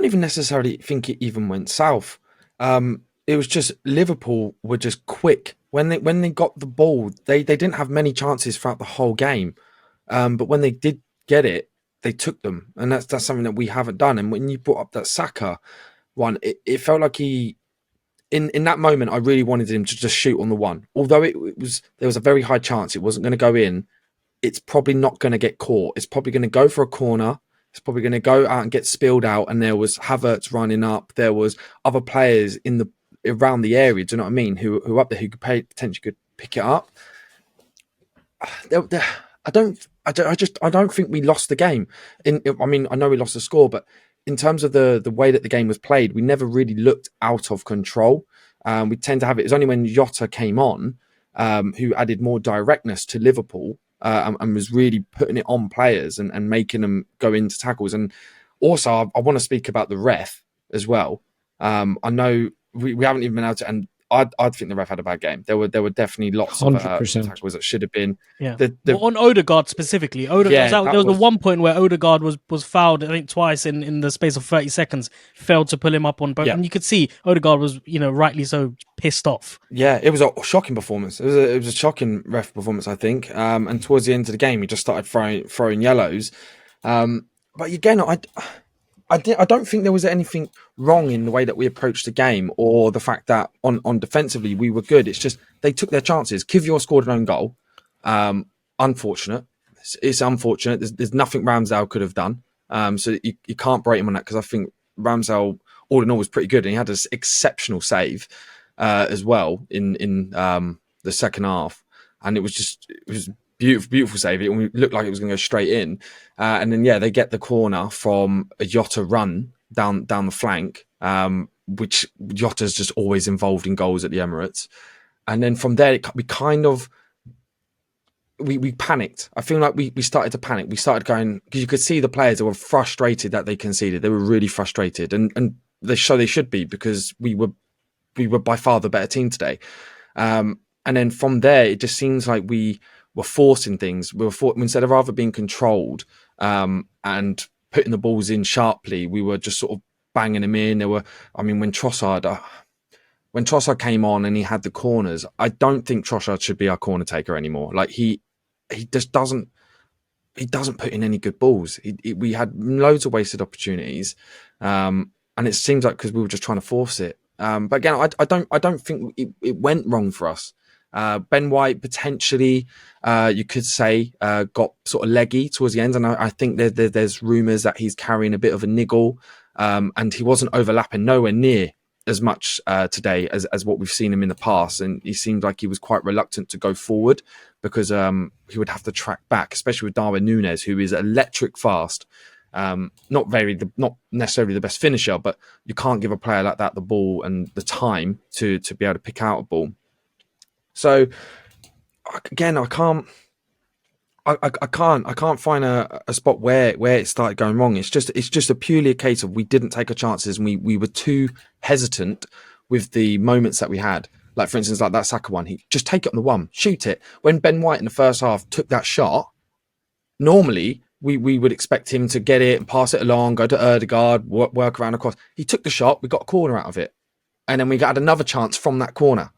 even necessarily think it even went south. It was just Liverpool were just quick. When they got the ball, they didn't have many chances throughout the whole game. But when they did get it, they took them, and that's something that we haven't done. And when you brought up that Saka, one, it felt like he, in that moment, I really wanted him to just shoot on the one. Although there was a very high chance it wasn't going to go in. It's probably not going to get caught. It's probably going to go for a corner. It's probably going to go out and get spilled out. And there was Havertz running up. There was other players around the area. Do you know what I mean? Who up there who potentially could pick it up. I don't think we lost the game. I mean, I know we lost the score, but in terms of the way that the game was played, we never really looked out of control. We tend to have it. It's only when Jota came on, who added more directness to Liverpool. And was really putting it on players and making them go into tackles. And also, I want to speak about the ref as well. I know we haven't even been able to, and I think the ref had a bad game. There were definitely lots 100%. Of tackles that should have been. Yeah. On Odegaard specifically, there was one point where Odegaard was fouled, I think twice in the space of 30 seconds, failed to pull him up on both. Yeah. And you could see Odegaard was, rightly so, pissed off. Yeah, it was a shocking performance. It was a shocking ref performance, I think. And towards the end of the game, he just started throwing yellows. But again, I don't think there was anything wrong in the way that we approached the game or the fact that on defensively we were good. It's just they took their chances. Kiwior scored an own goal. Unfortunate. It's unfortunate. There's nothing Ramsdale could have done. So you can't break him on that because I think Ramsdale, all in all, was pretty good. And he had an exceptional save as well in the second half. And it was beautiful save. It looked like it was going to go straight in. And then, they get the corner from a Jota run down the flank, which Jota's just always involved in goals at the Emirates. And then from there, we kind of, we panicked. I feel like we started to panic. We started going, because you could see the players that were frustrated that they conceded. They were really frustrated. And they should be, because we were by far the better team today. And then from there, it just seems like we were forcing things. Instead of rather being controlled and putting the balls in sharply, we were just sort of banging them in. When Trossard came on and he had the corners, I don't think Trossard should be our corner taker anymore. Like he just doesn't put in any good balls. We had loads of wasted opportunities, and it seems like because we were just trying to force it. But again, I don't think it went wrong for us. Ben White potentially, you could say, got sort of leggy towards the end, and I think there's rumours that he's carrying a bit of a niggle, and he wasn't overlapping nowhere near as much today as what we've seen him in the past, and he seemed like he was quite reluctant to go forward because he would have to track back, especially with Darwin Núñez, who is electric fast. Not necessarily the best finisher, but you can't give a player like that the ball and the time to be able to pick out a ball. So again, I can't find a spot where it started going wrong. It's just purely a case of we didn't take our chances and we were too hesitant with the moments that we had. Like for instance, like that Saka one, he just take it on the one, shoot it. When Ben White in the first half took that shot, normally we would expect him to get it and pass it along, go to Odegaard, work around across. He took the shot, we got a corner out of it, and then we got another chance from that corner.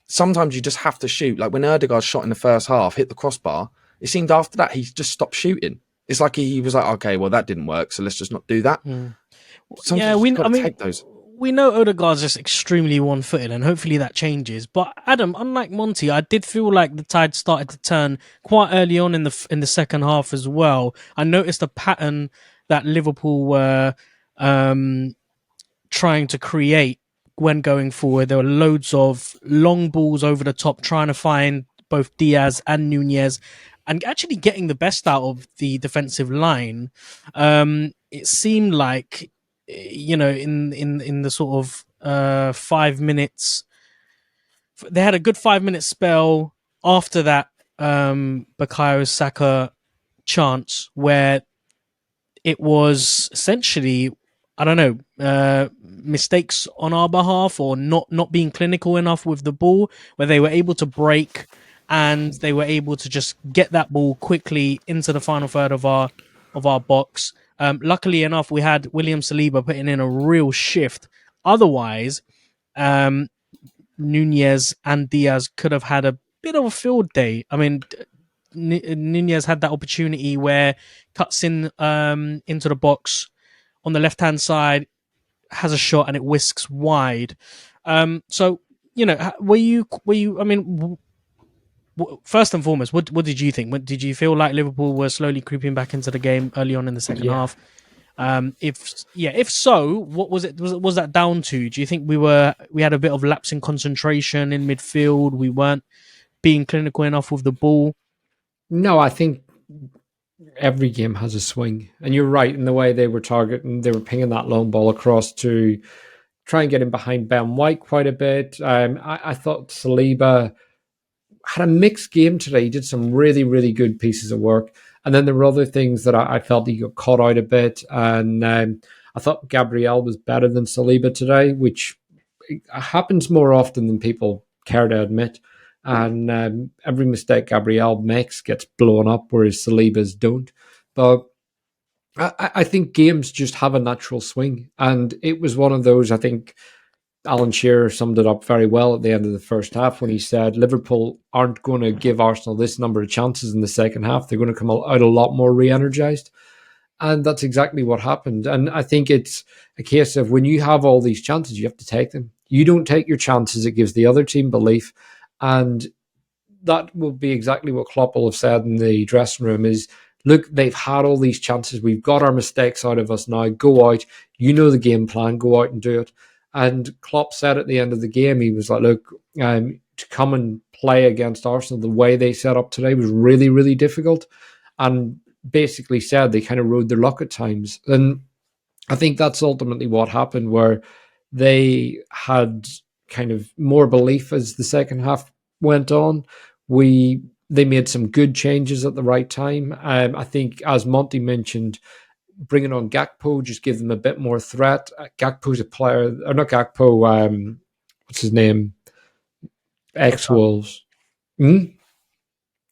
Sometimes you just have to shoot. Like when Odegaard shot in the first half, hit the crossbar, it seemed after that he just stopped shooting. It's like he was like, okay, well that didn't work, so let's just not do that. Take those. We know Odegaard's just extremely one-footed, and hopefully that changes. But Adam, unlike Monty, I did feel like the tide started to turn quite early on in the second half as well. I noticed a pattern that Liverpool were trying to create when going forward. There were loads of long balls over the top, trying to find both Diaz and Núñez, and actually getting the best out of the defensive line. It seemed like, in the sort of 5 minutes, they had a good 5 minute spell after that Bukayo Saka chance where it was essentially, I don't know, mistakes on our behalf or not being clinical enough with the ball, where they were able to break and they were able to just get that ball quickly into the final third of our box. Luckily enough, we had William Saliba putting in a real shift. Otherwise, Núñez and Diaz could have had a bit of a field day. I mean, Núñez had that opportunity where cuts in into the box on the left-hand side, has a shot and it whisks wide. So were you? I mean, first and foremost, what did you think? Did you feel like Liverpool were slowly creeping back into the game early on in the second half? If so, what was it? Was that down to? Do you think we had a bit of lapse in concentration in midfield? We weren't being clinical enough with the ball? No, I think every game has a swing, and you're right in the way they were targeting. They were pinging that long ball across to try and get in behind Ben White quite a bit. I thought Saliba had a mixed game today. He did some really, really good pieces of work. And then there were other things that I felt he got caught out a bit. And I thought Gabriel was better than Saliba today, which happens more often than people care to admit. And every mistake Gabriel makes gets blown up, whereas Saliba's don't. But I think games just have a natural swing. And it was one of those, I think, Alan Shearer summed it up very well at the end of the first half when he said Liverpool aren't going to give Arsenal this number of chances in the second half. They're going to come out a lot more re-energized. And that's exactly what happened. And I think it's a case of when you have all these chances, you have to take them. You don't take your chances, it gives the other team belief. And that will be exactly what Klopp will have said in the dressing room is, look, they've had all these chances. We've got our mistakes out of us now. Go out. You know the game plan. Go out and do it. And Klopp said at the end of the game, he was like, look, to come and play against Arsenal the way they set up today was really, really difficult. And basically said they kind of rode their luck at times. And I think that's ultimately what happened, where they had kind of more belief as the second half went on. They made some good changes at the right time. I think, as Monty mentioned, bringing on Gakpo just give them a bit more threat. Gakpo's a player, or not Gakpo, what's his name? Ex-Wolves.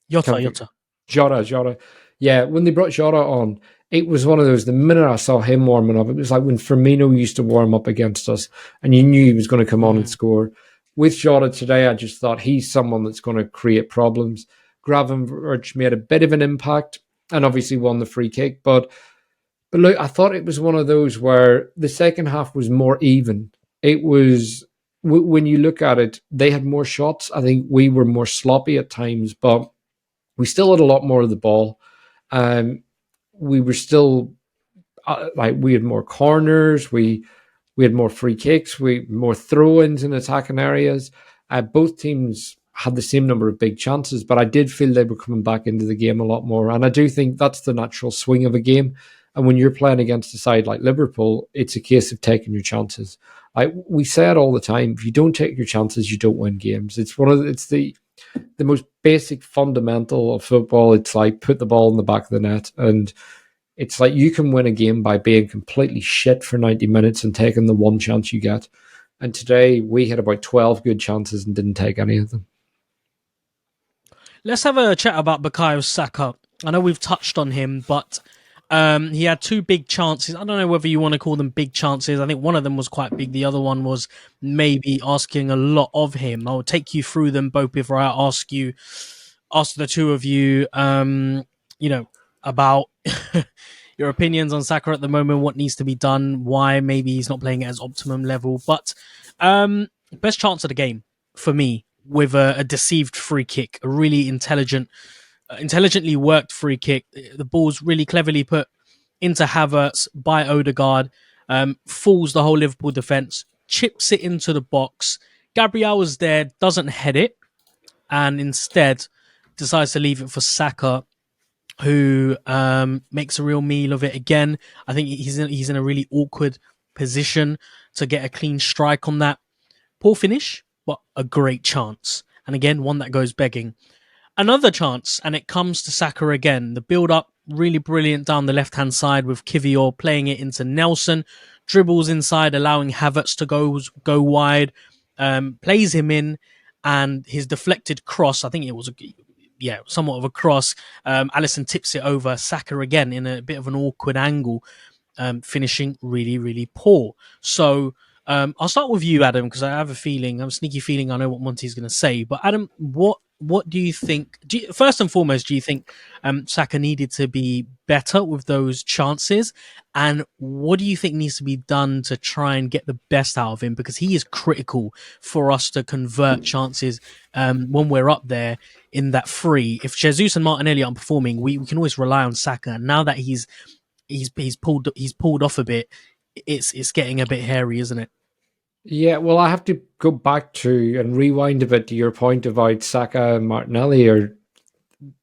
Jota. Yeah, when they brought Jota on, it was one of those, the minute I saw him warming up, it was like when Firmino used to warm up against us and you knew he was going to come on and score. With Jota today, I just thought he's someone that's going to create problems. Gravenberch made a bit of an impact and obviously won the free kick, but look, I thought it was one of those where the second half was more even. It was, when you look at it, they had more shots. I think we were more sloppy at times, but we still had a lot more of the ball. We were still, we had more corners. We had more free kicks. We had more throw-ins in attacking areas. Both teams had the same number of big chances, but I did feel they were coming back into the game a lot more. And I do think that's the natural swing of a game. And when you're playing against a side like Liverpool, it's a case of taking your chances. We say it all the time: if you don't take your chances, you don't win games. It's the most basic fundamental of football. It's like put the ball in the back of the net, and it's like you can win a game by being completely shit for 90 minutes and taking the one chance you get. And today we had about 12 good chances and didn't take any of them. Let's have a chat about Bukayo Saka. I know we've touched on him, but he had two big chances. I don't know whether you want to call them big chances. I think one of them was quite big. The other one was maybe asking a lot of him. I'll take you through them both before I ask the two of you, about your opinions on Saka at the moment, what needs to be done, why maybe he's not playing at his optimum level. But best chance of the game for me, with a deceived free kick, a really intelligently worked free kick. The ball's really cleverly put into Havertz by Odegaard, fools the whole Liverpool defence, chips it into the box. Gabriel was there, doesn't head it, and instead decides to leave it for Saka, who makes a real meal of it again. I think he's in a really awkward position to get a clean strike on that. Poor finish, but a great chance. And again, one that goes begging. Another chance, and it comes to Saka again. The build-up, really brilliant down the left-hand side with Kiwior playing it into Nelson. Dribbles inside, allowing Havertz to go wide. Plays him in, and his deflected cross, I think it was somewhat of a cross. Alisson tips it over. Saka again in a bit of an awkward angle, finishing really, really poor. So I'll start with you, Adam, because I have a sneaky feeling I know what Monty's going to say. But Adam, what do you think? First and foremost, do you think Saka needed to be better with those chances? And what do you think needs to be done to try and get the best out of him? Because he is critical for us to convert chances when we're up there in that free. If Jesus and Martinelli aren't performing, we can always rely on Saka. Now that he's pulled off a bit, it's getting a bit hairy, isn't it? Yeah, well, I have to go back to and rewind a bit to your point about Saka and Martinelli, or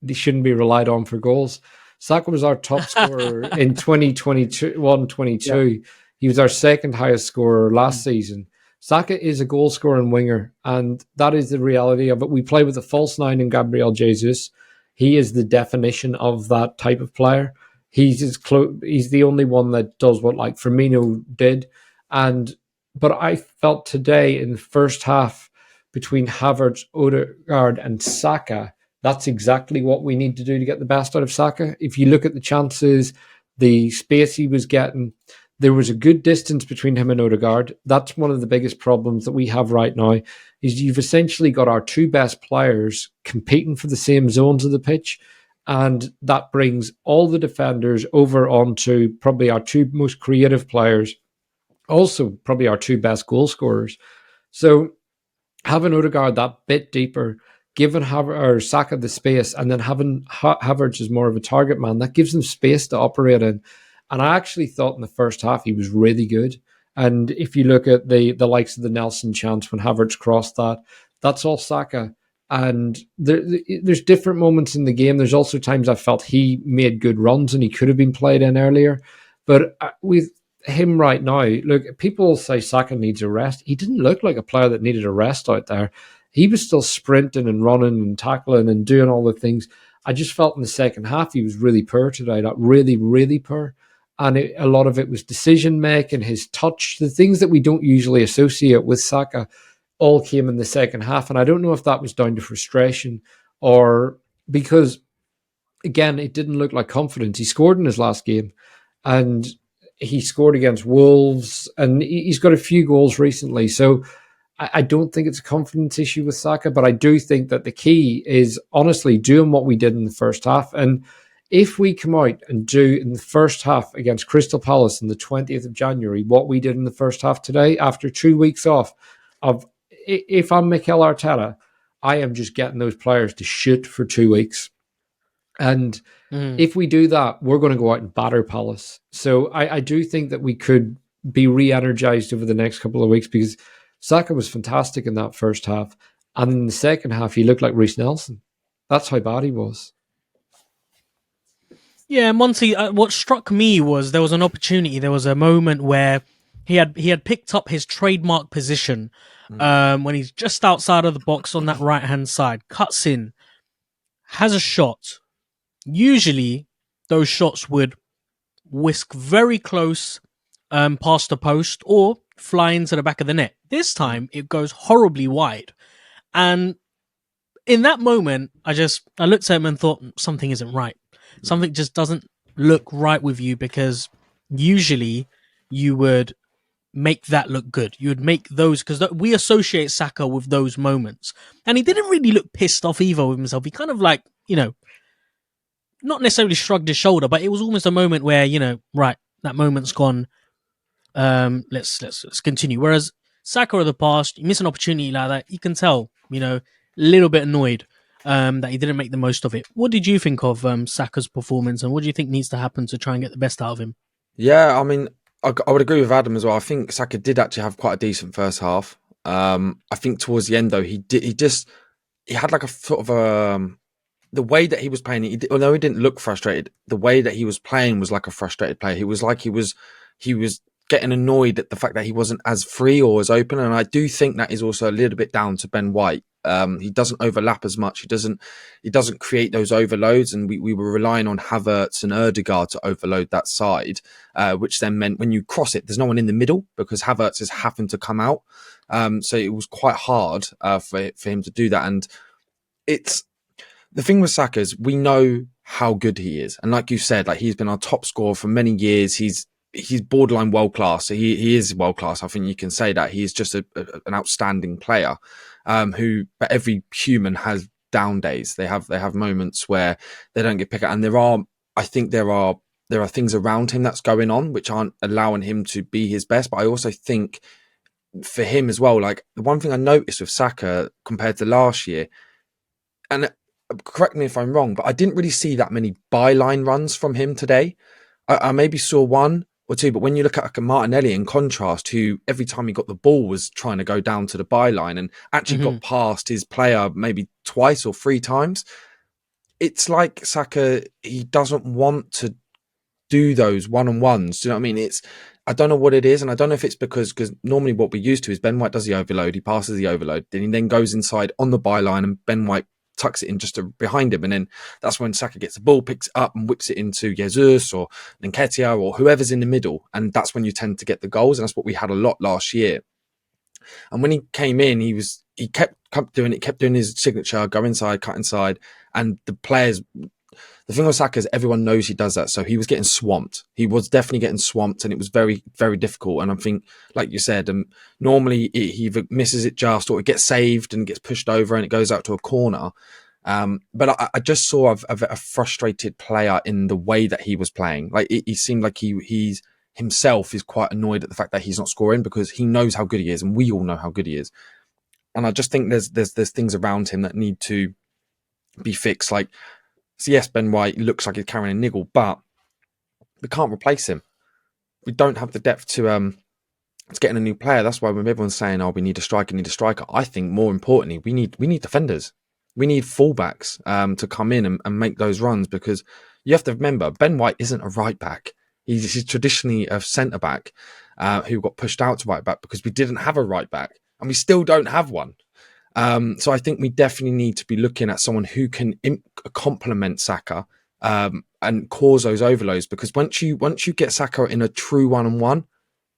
they shouldn't be relied on for goals. Saka was our top scorer in 2021-22. Yeah. He was our second highest scorer last season. Saka is a goal scoring winger, and that is the reality of it. We play with a false nine in Gabriel Jesus. He is the definition of that type of player. He's the only one that does what like Firmino did. But I felt today in the first half between Havertz, Odegaard and Saka, that's exactly what we need to do to get the best out of Saka. If you look at the chances, the space he was getting, there was a good distance between him and Odegaard. That's one of the biggest problems that we have right now, is you've essentially got our two best players competing for the same zones of the pitch. And that brings all the defenders over onto probably our two most creative players, also probably our two best goal scorers. So having Odegaard that bit deeper, giving Saka the space, and then having Havertz as more of a target man, that gives them space to operate in. And I actually thought in the first half he was really good. And if you look at the likes of the Nelson chance when Havertz crossed that's all Saka. And there's different moments in the game. There's also times I felt he made good runs and he could have been played in earlier. But with him right now, look, people say Saka needs a rest. He didn't look like a player that needed a rest out there. He was still sprinting and running and tackling and doing all the things. I just felt in the second half he was really poor today, like really, really poor. And a lot of it was decision making, his touch, the things that we don't usually associate with Saka all came in the second half. And I don't know if that was down to frustration or because, again, it didn't look like confidence. He scored in his last game and he scored against Wolves and he's got a few goals recently. So I don't think it's a confidence issue with Saka, but I do think that the key is honestly doing what we did in the first half. And if we come out and do in the first half against Crystal Palace on the 20th of January, what we did in the first half today, after 2 weeks off, if I'm Mikel Arteta, I am just getting those players to shoot for 2 weeks. And if we do that, we're going to go out and batter Palace. So I do think that we could be re-energized over the next couple of weeks because Saka was fantastic in that first half. And in the second half, he looked like Reece Nelson. That's how bad he was. Yeah, Monty, what struck me was there was an opportunity. There was a moment where he had picked up his trademark position when he's just outside of the box on that right-hand side, cuts in, has a shot. Usually, those shots would whisk very close past the post or fly into the back of the net. This time, it goes horribly wide. And in that moment, I looked at him and thought, something isn't right. Something just doesn't look right with you because usually you would make that look good. You would make those, because we associate Saka with those moments. And he didn't really look pissed off either with himself. He kind of like, not necessarily shrugged his shoulder, but it was almost a moment where, right, that moment's gone. Let's continue. Whereas Saka of the past, you miss an opportunity like that, you can tell, a little bit annoyed that he didn't make the most of it. What did you think of Saka's performance, and what do you think needs to happen to try and get the best out of him? Yeah, I mean, I would agree with Adam as well. I think Saka did actually have quite a decent first half. I think towards the end though, he had like a sort of the way that he was playing. Although he didn't look frustrated, the way that he was playing was like a frustrated player. He was like he was getting annoyed at the fact that he wasn't as free or as open. And I do think that is also a little bit down to Ben White. He doesn't overlap as much. He doesn't create those overloads. And we were relying on Havertz and Odegaard to overload that side, which then meant when you cross it, there's no one in the middle because Havertz is having to come out. So it was quite hard for him to do that. And it's the thing with Saka is we know how good he is. And like you said, like he's been our top scorer for many years. He's he's borderline world class. He is world class. I think you can say that. He is just an outstanding player, but every human has down days. They have moments where they don't get picked up, and there are things around him that's going on which aren't allowing him to be his best. But I also think for him as well, like the one thing I noticed with Saka compared to last year, and correct me if I'm wrong, but I didn't really see that many byline runs from him today. I maybe saw one or two, but when you look at Martinelli in contrast, who every time he got the ball was trying to go down to the byline and actually got past his player maybe twice or three times, it's like Saka, he doesn't want to do those one-on-ones. Do you know what I mean? I don't know what it is, and I don't know if it's because normally what we're used to is Ben White does the overload, he passes the overload, then he then goes inside on the byline and Ben White tucks it in just behind him, and then that's when Saka gets the ball, picks it up and whips it into Jesus or Nketiah or whoever's in the middle, and that's when you tend to get the goals, and that's what we had a lot last year. And when he came in, he kept doing his signature, go inside, cut inside, and the players, the thing with Saka is everyone knows he does that, so he was getting swamped. He was definitely getting swamped, and it was very, very difficult. And I think, like you said, normally he either misses it just, or it gets saved and gets pushed over, and it goes out to a corner. But I just saw a frustrated player in the way that he was playing. Like he seemed like he's himself is quite annoyed at the fact that he's not scoring, because he knows how good he is, and we all know how good he is. And I just think there's things around him that need to be fixed. Like, so yes, Ben White looks like he's carrying a niggle, but we can't replace him. We don't have the depth to get in a new player. That's why when everyone's saying, "Oh, we need a striker," I think more importantly, we need defenders. We need fullbacks to come in and make those runs, because you have to remember, Ben White isn't a right back. He's traditionally a centre back who got pushed out to right back because we didn't have a right back, and we still don't have one. So I think we definitely need to be looking at someone who can complement Saka and cause those overloads, because once you get Saka in a true one-on-one,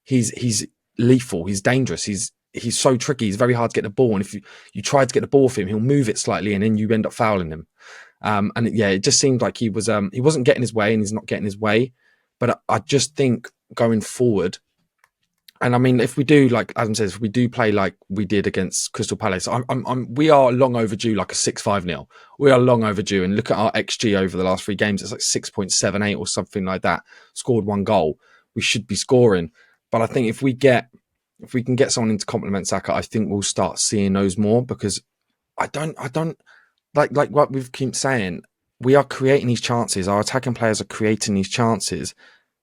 he's lethal, he's dangerous, he's so tricky, he's very hard to get the ball, and if you try to get the ball for him, he'll move it slightly and then you end up fouling him. It just seemed like he wasn't getting his way, and he's not getting his way. But I just think going forward, and I mean, if we do, like Adam says, if we do play like we did against Crystal Palace, we are long overdue, like a 6-5-0. We are long overdue. And look at our XG over the last 3 games. It's like 6.78 or something like that. Scored 1 goal. We should be scoring. But I think if we can get someone in to complement Saka, I think we'll start seeing those more, because I don't like what we keep saying. We are creating these chances. Our attacking players are creating these chances,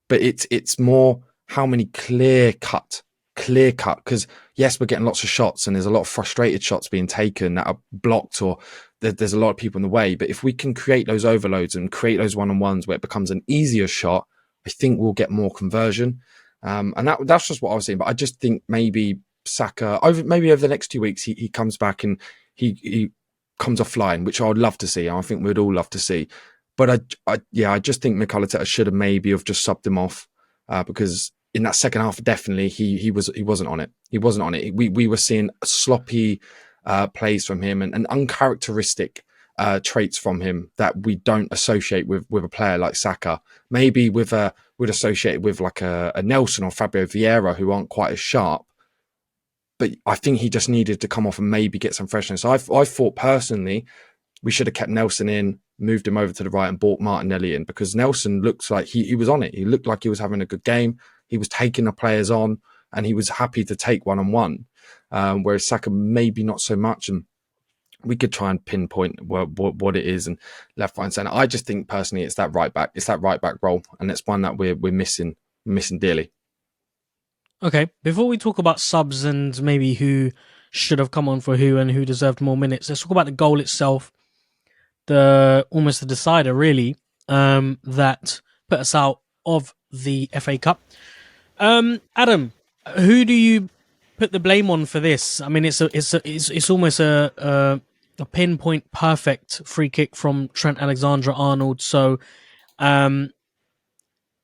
but it's more how many clear cut, because yes, we're getting lots of shots, and there's a lot of frustrated shots being taken that are blocked, or there's a lot of people in the way. But if we can create those overloads and create those one-on-ones where it becomes an easier shot, I think we'll get more conversion. And that's just what I was saying. But I just think maybe Saka, over the next 2 weeks, he comes back and he comes off flying, which I would love to see. And I think we'd all love to see. But I just think Mikel Arteta should have maybe just subbed him off, because in that second half, definitely he wasn't on it. He wasn't on it. We were seeing sloppy plays from him and uncharacteristic traits from him that we don't associate with a player like Saka. Maybe we'd associate it with like a Nelson or Fabio Vieira, who aren't quite as sharp. But I think he just needed to come off and maybe get some freshness. I thought personally we should have kept Nelson in, moved him over to the right and brought Martinelli in, because Nelson looks like he was on it. He looked like he was having a good game. He was taking the players on, and he was happy to take one-on-one, whereas Saka maybe not so much. And we could try and pinpoint what it is, and left, right and centre. I just think personally it's that right back. It's that right back role, and it's one that we're missing dearly. Okay, before we talk about subs and maybe who should have come on for who and who deserved more minutes, let's talk about the goal itself. Almost the decider, really, that put us out of the FA Cup. Adam, who do you put the blame on for this? I mean, it's almost a pinpoint perfect free kick from Trent Alexander-Arnold. So,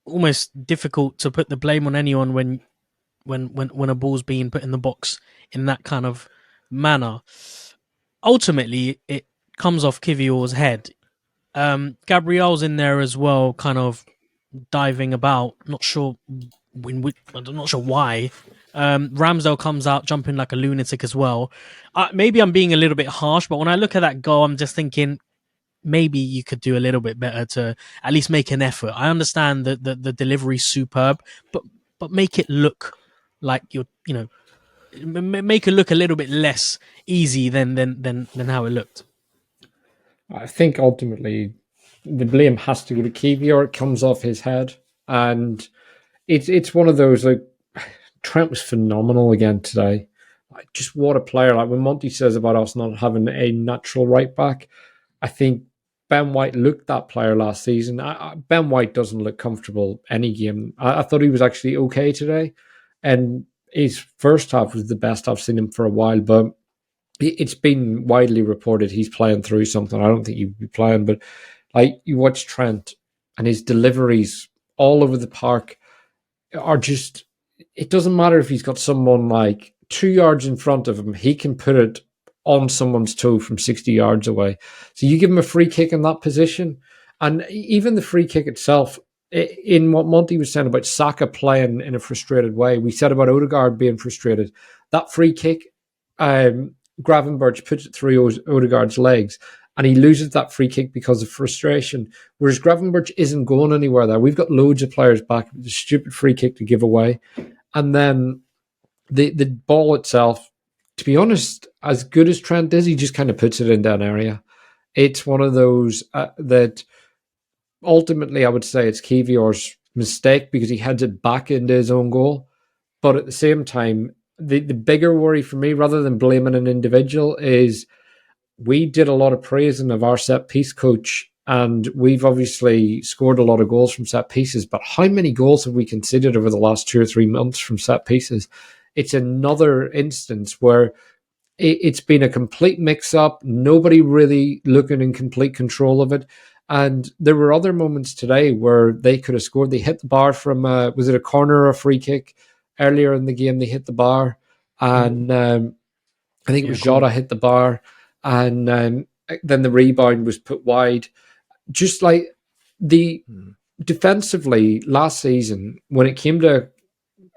almost difficult to put the blame on anyone when a ball's being put in the box in that kind of manner. Ultimately, it comes off Kiwior's head. Gabriel's in there as well, kind of diving about. Not sure I'm not sure why. Ramsdale comes out jumping like a lunatic as well. Maybe I'm being a little bit harsh, but when I look at that goal, I'm just thinking maybe you could do a little bit better to at least make an effort. I understand that the delivery's superb, but make it look like make it look a little bit less easy than how it looked. I think ultimately the blame has to go to Kiwior. It comes off his head, and it's one of those, like, Trent was phenomenal again today. Like, just what a player! Like when Monty says about us not having a natural right back, I think Ben White looked that player last season. Ben White doesn't look comfortable any game. I thought he was actually okay today, and his first half was the best I've seen him for a while. But it's been widely reported he's playing through something. I don't think he'd be playing, but like you watch Trent and his deliveries all over the park are just, it doesn't matter if he's got someone like 2 yards in front of him, he can put it on someone's toe from 60 yards away. So you give him a free kick in that position, and even the free kick itself, in what Monty was saying about Saka playing in a frustrated way, we said about Odegaard being frustrated. That free kick, Gravenberch puts it through Odegaard's legs, and he loses that free kick because of frustration. Whereas Gravenberch isn't going anywhere there. We've got loads of players back with a stupid free kick to give away. And then the ball itself, to be honest, as good as Trent is, he just kind of puts it in that area. It's one of those that ultimately I would say it's Kiwior's mistake because he heads it back into his own goal. But at the same time, the bigger worry for me, rather than blaming an individual, is we did a lot of praising of our set piece coach, and we've obviously scored a lot of goals from set pieces. But how many goals have we conceded over the last 2 or 3 months from set pieces? It's another instance where it's been a complete mix-up, nobody really looking in complete control of it. And there were other moments today where they could have scored. They hit the bar from, was it a corner or a free kick? Earlier in the game, they hit the bar. And I think it was Jota hit the bar. And then the rebound was put wide. Just like defensively last season, when it came to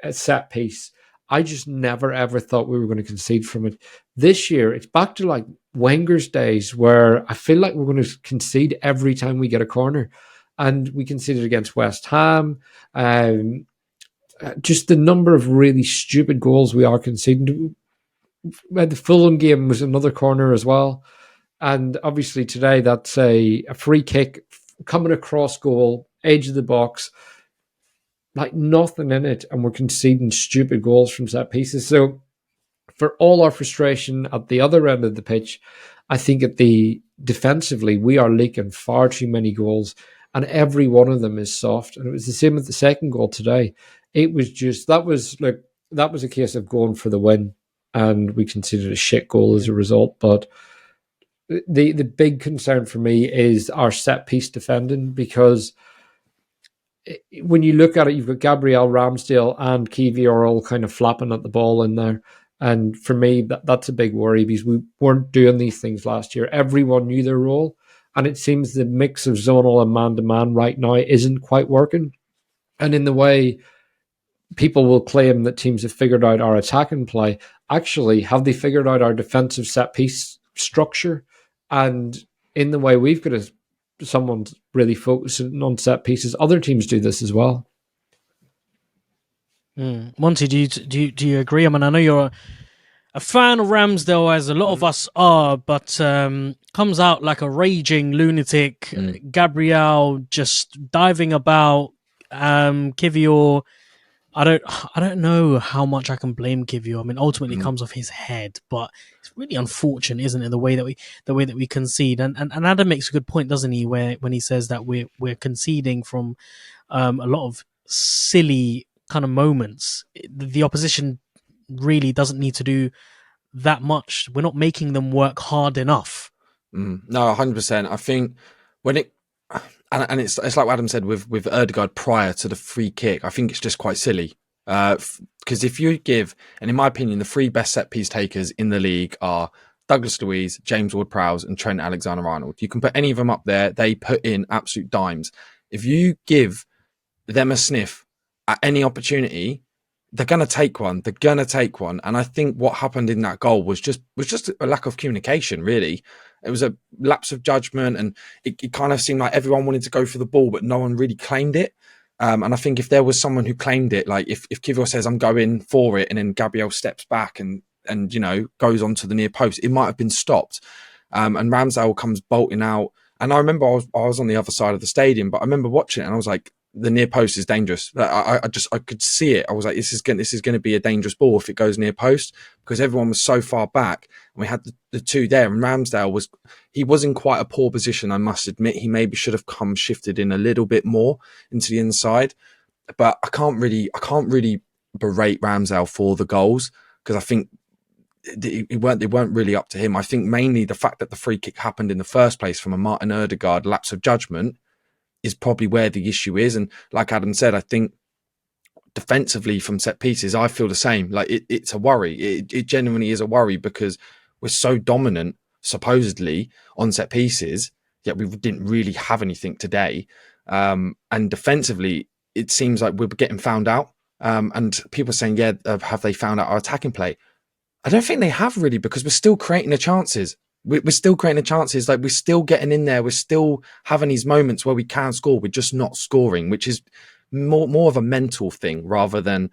a set piece, I just never ever thought we were going to concede from it. This year, it's back to like Wenger's days where I feel like we're going to concede every time we get a corner. And we conceded against West Ham. Just the number of really stupid goals we are conceding. The Fulham game was another corner as well. And obviously today, that's a free kick coming across goal, edge of the box, like nothing in it, and we're conceding stupid goals from set pieces. So for all our frustration at the other end of the pitch, I think defensively, we are leaking far too many goals, and every one of them is soft. And it was the same with the second goal today. It was just, that was a case of going for the win, and we considered a shit goal as a result. But the big concern for me is our set piece defending, because when you look at it, you've got Gabriel, Ramsdale and Kiwior all kind of flapping at the ball in there. And for me, that's a big worry, because we weren't doing these things last year. Everyone knew their role, and it seems the mix of zonal and man-to-man right now isn't quite working. And in the way people will claim that teams have figured out our attacking play, actually, have they figured out our defensive set-piece structure? And in the way we've got someone really focusing on set pieces, other teams do this as well. Monty, do you agree? I mean, I know you're a fan of Ramsdale, as a lot of us are, but comes out like a raging lunatic. Gabriel just diving about. Kiwior, I don't know how much I can blame Kiwior. I mean, ultimately it comes off his head, but it's really unfortunate, isn't it, the way that we concede? And Adam makes a good point, doesn't he, when he says that we're conceding from a lot of silly kind of moments. The opposition really doesn't need to do that much. We're not making them work hard enough. No, 100%. I think when it, and it's like what Adam said with Odegaard prior to the free kick, I think it's just quite silly. Because if you give, and in my opinion, the 3 best set piece takers in the league are Douglas Luiz, James Ward-Prowse and Trent Alexander-Arnold. You can put any of them up there. They put in absolute dimes. If you give them a sniff at any opportunity, they're going to take one. They're going to take one. And I think what happened in that goal was just a lack of communication, really. It was a lapse of judgment, and it kind of seemed like everyone wanted to go for the ball, but no one really claimed it. And I think if there was someone who claimed it, like if Kiwior says, I'm going for it, and then Gabriel steps back and goes onto the near post, it might have been stopped. And Ramsdale comes bolting out. And I remember I was on the other side of the stadium, but I remember watching it and I was like, the near post is dangerous. I could see it. I was like, this is going to be a dangerous ball if it goes near post, because everyone was so far back and we had the two there. And Ramsdale was in quite a poor position, I must admit. He maybe should have shifted in a little bit more into the inside, but I can't really berate Ramsdale for the goals, because I think they weren't really up to him. I think mainly the fact that the free kick happened in the first place from a Martin Odegaard lapse of judgment is probably where the issue is. And like Adam said, I think defensively from set pieces, I feel the same. Like it's a worry. It genuinely is a worry, because we're so dominant supposedly on set pieces, yet we didn't really have anything today. And defensively, it seems like we're getting found out. And people are saying, have they found out our attacking play? I don't think they have really, because we're still creating the chances. We're still creating the chances. Like, we're still getting in there. We're still having these moments where we can score. We're just not scoring, which is more of a mental thing rather than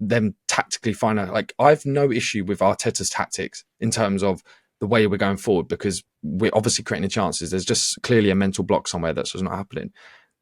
them tactically finding out. Like, I've no issue with Arteta's tactics in terms of the way we're going forward, because we're obviously creating the chances. There's just clearly a mental block somewhere that's just not happening.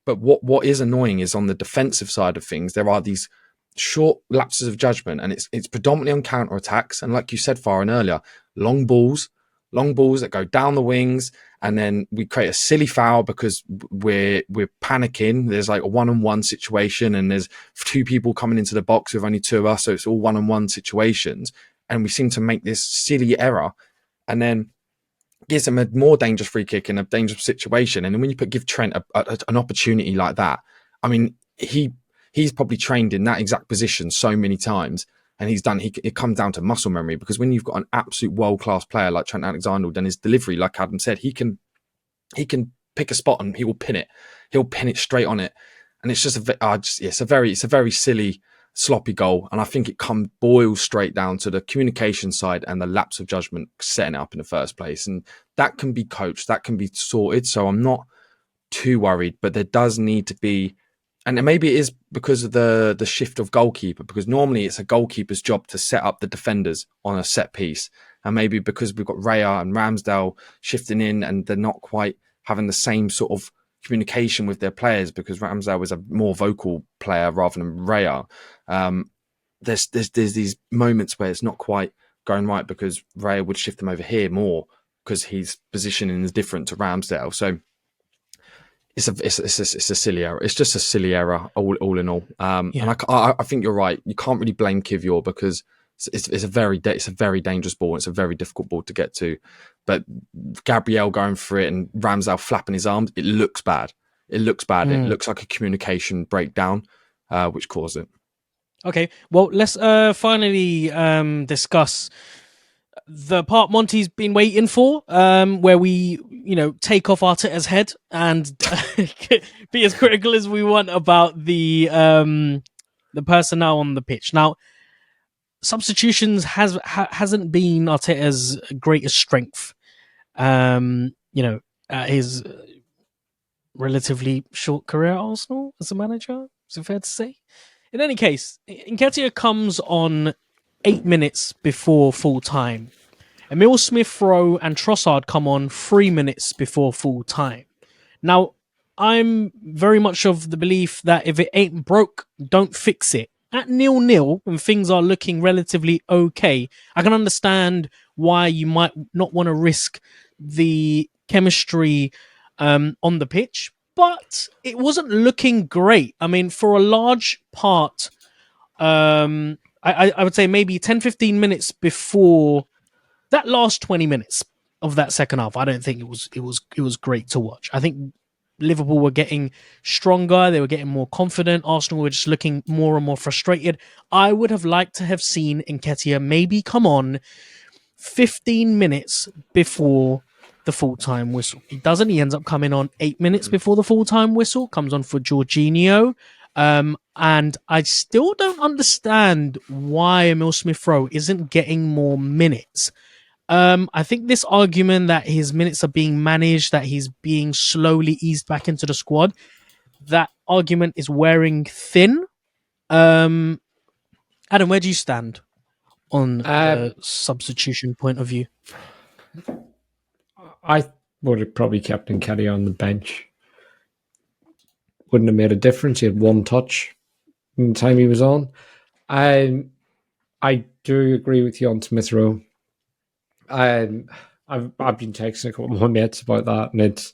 But what is annoying is on the defensive side of things, there are these short lapses of judgment, and it's predominantly on counter attacks. And like you said, Farhan, earlier, long balls that go down the wings, and then we create a silly foul because we're panicking. There's like a one-on-one situation, and there's two people coming into the box with only two of us, so it's all one-on-one situations, and we seem to make this silly error, and then gives them a more dangerous free kick in a dangerous situation. And then when you give Trent an opportunity like that, I mean, he's probably trained in that exact position so many times, and it comes down to muscle memory, because when you've got an absolute world-class player like Trent Alexander-Arnold, and his delivery, like Adam said, he can pick a spot and he will pin it. He'll pin it straight on it. And it's just it's a very silly, sloppy goal. And I think it boils straight down to the communication side and the lapse of judgment setting it up in the first place. And that can be coached, that can be sorted. So I'm not too worried, but there does need to be, and maybe it is because of the shift of goalkeeper, because normally it's a goalkeeper's job to set up the defenders on a set piece. And maybe because we've got Raya and Ramsdale shifting in, and they're not quite having the same sort of communication with their players, because Ramsdale was a more vocal player rather than Raya. There's these moments where it's not quite going right, because Raya would shift them over here more because his positioning is different to Ramsdale. So it's a silly error. It's just a silly error all in all. And I think you're right. You can't really blame Kiwior, because it's a very dangerous ball. It's a very difficult ball to get to. But Gabriel going for it and Ramsdale flapping his arms, it looks bad. It looks bad. It looks like a communication breakdown, which caused it. Okay, well, let's finally discuss the part Monty's been waiting for, where we, take off Arteta's head and be as critical as we want about the personnel on the pitch. Now, substitutions hasn't been Arteta's greatest strength. His relatively short career at Arsenal as a manager, is it fair to say? In any case, Nketiah comes on 8 minutes before full time. Emil Smith-Rowe and Trossard come on 3 minutes before full time. Now, I'm very much of the belief that if it ain't broke, don't fix it. At 0-0, when things are looking relatively okay, I can understand why you might not want to risk the chemistry on the pitch, but it wasn't looking great. I mean, for a large part, I would say maybe 10-15 minutes before that last 20 minutes of that second half, I don't think it was great to watch. I think Liverpool were getting stronger. They were getting more confident. Arsenal were just looking more and more frustrated. I would have liked to have seen Nketiah maybe come on 15 minutes before the full-time whistle. He doesn't. He ends up coming on 8 minutes before the full-time whistle. Comes on for Jorginho. And I still don't understand why Emil Smith-Rowe isn't getting more minutes. I think this argument that his minutes are being managed, that he's being slowly eased back into the squad, that argument is wearing thin. Adam, where do you stand on the substitution point of view? I would have probably kept Nketiah on the bench. Wouldn't have made a difference. He had one touch in the time he was on. I do agree with you on Smith Rowe. I've been texting a couple of my mates about that, and it's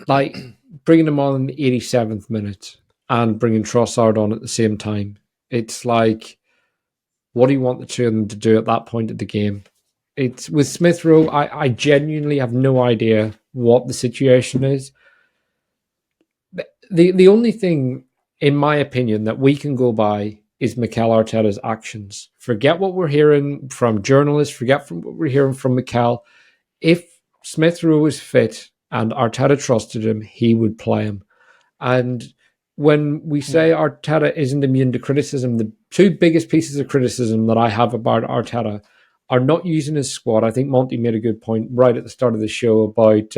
like bringing him on in the 87th minute and bringing Trossard on at the same time. It's like, what do you want the two of them to do at that point of the game? It's with Smith Rowe. I genuinely have no idea what the situation is. The only thing, in my opinion, that we can go by is Mikel Arteta's actions. Forget what we're hearing from journalists. Forget from what we're hearing from Mikel. If Smith Rowe was fit and Arteta trusted him, he would play him. And when we say Arteta isn't immune to criticism, the two biggest pieces of criticism that I have about Arteta are not using his squad. I think Monty made a good point right at the start of the show about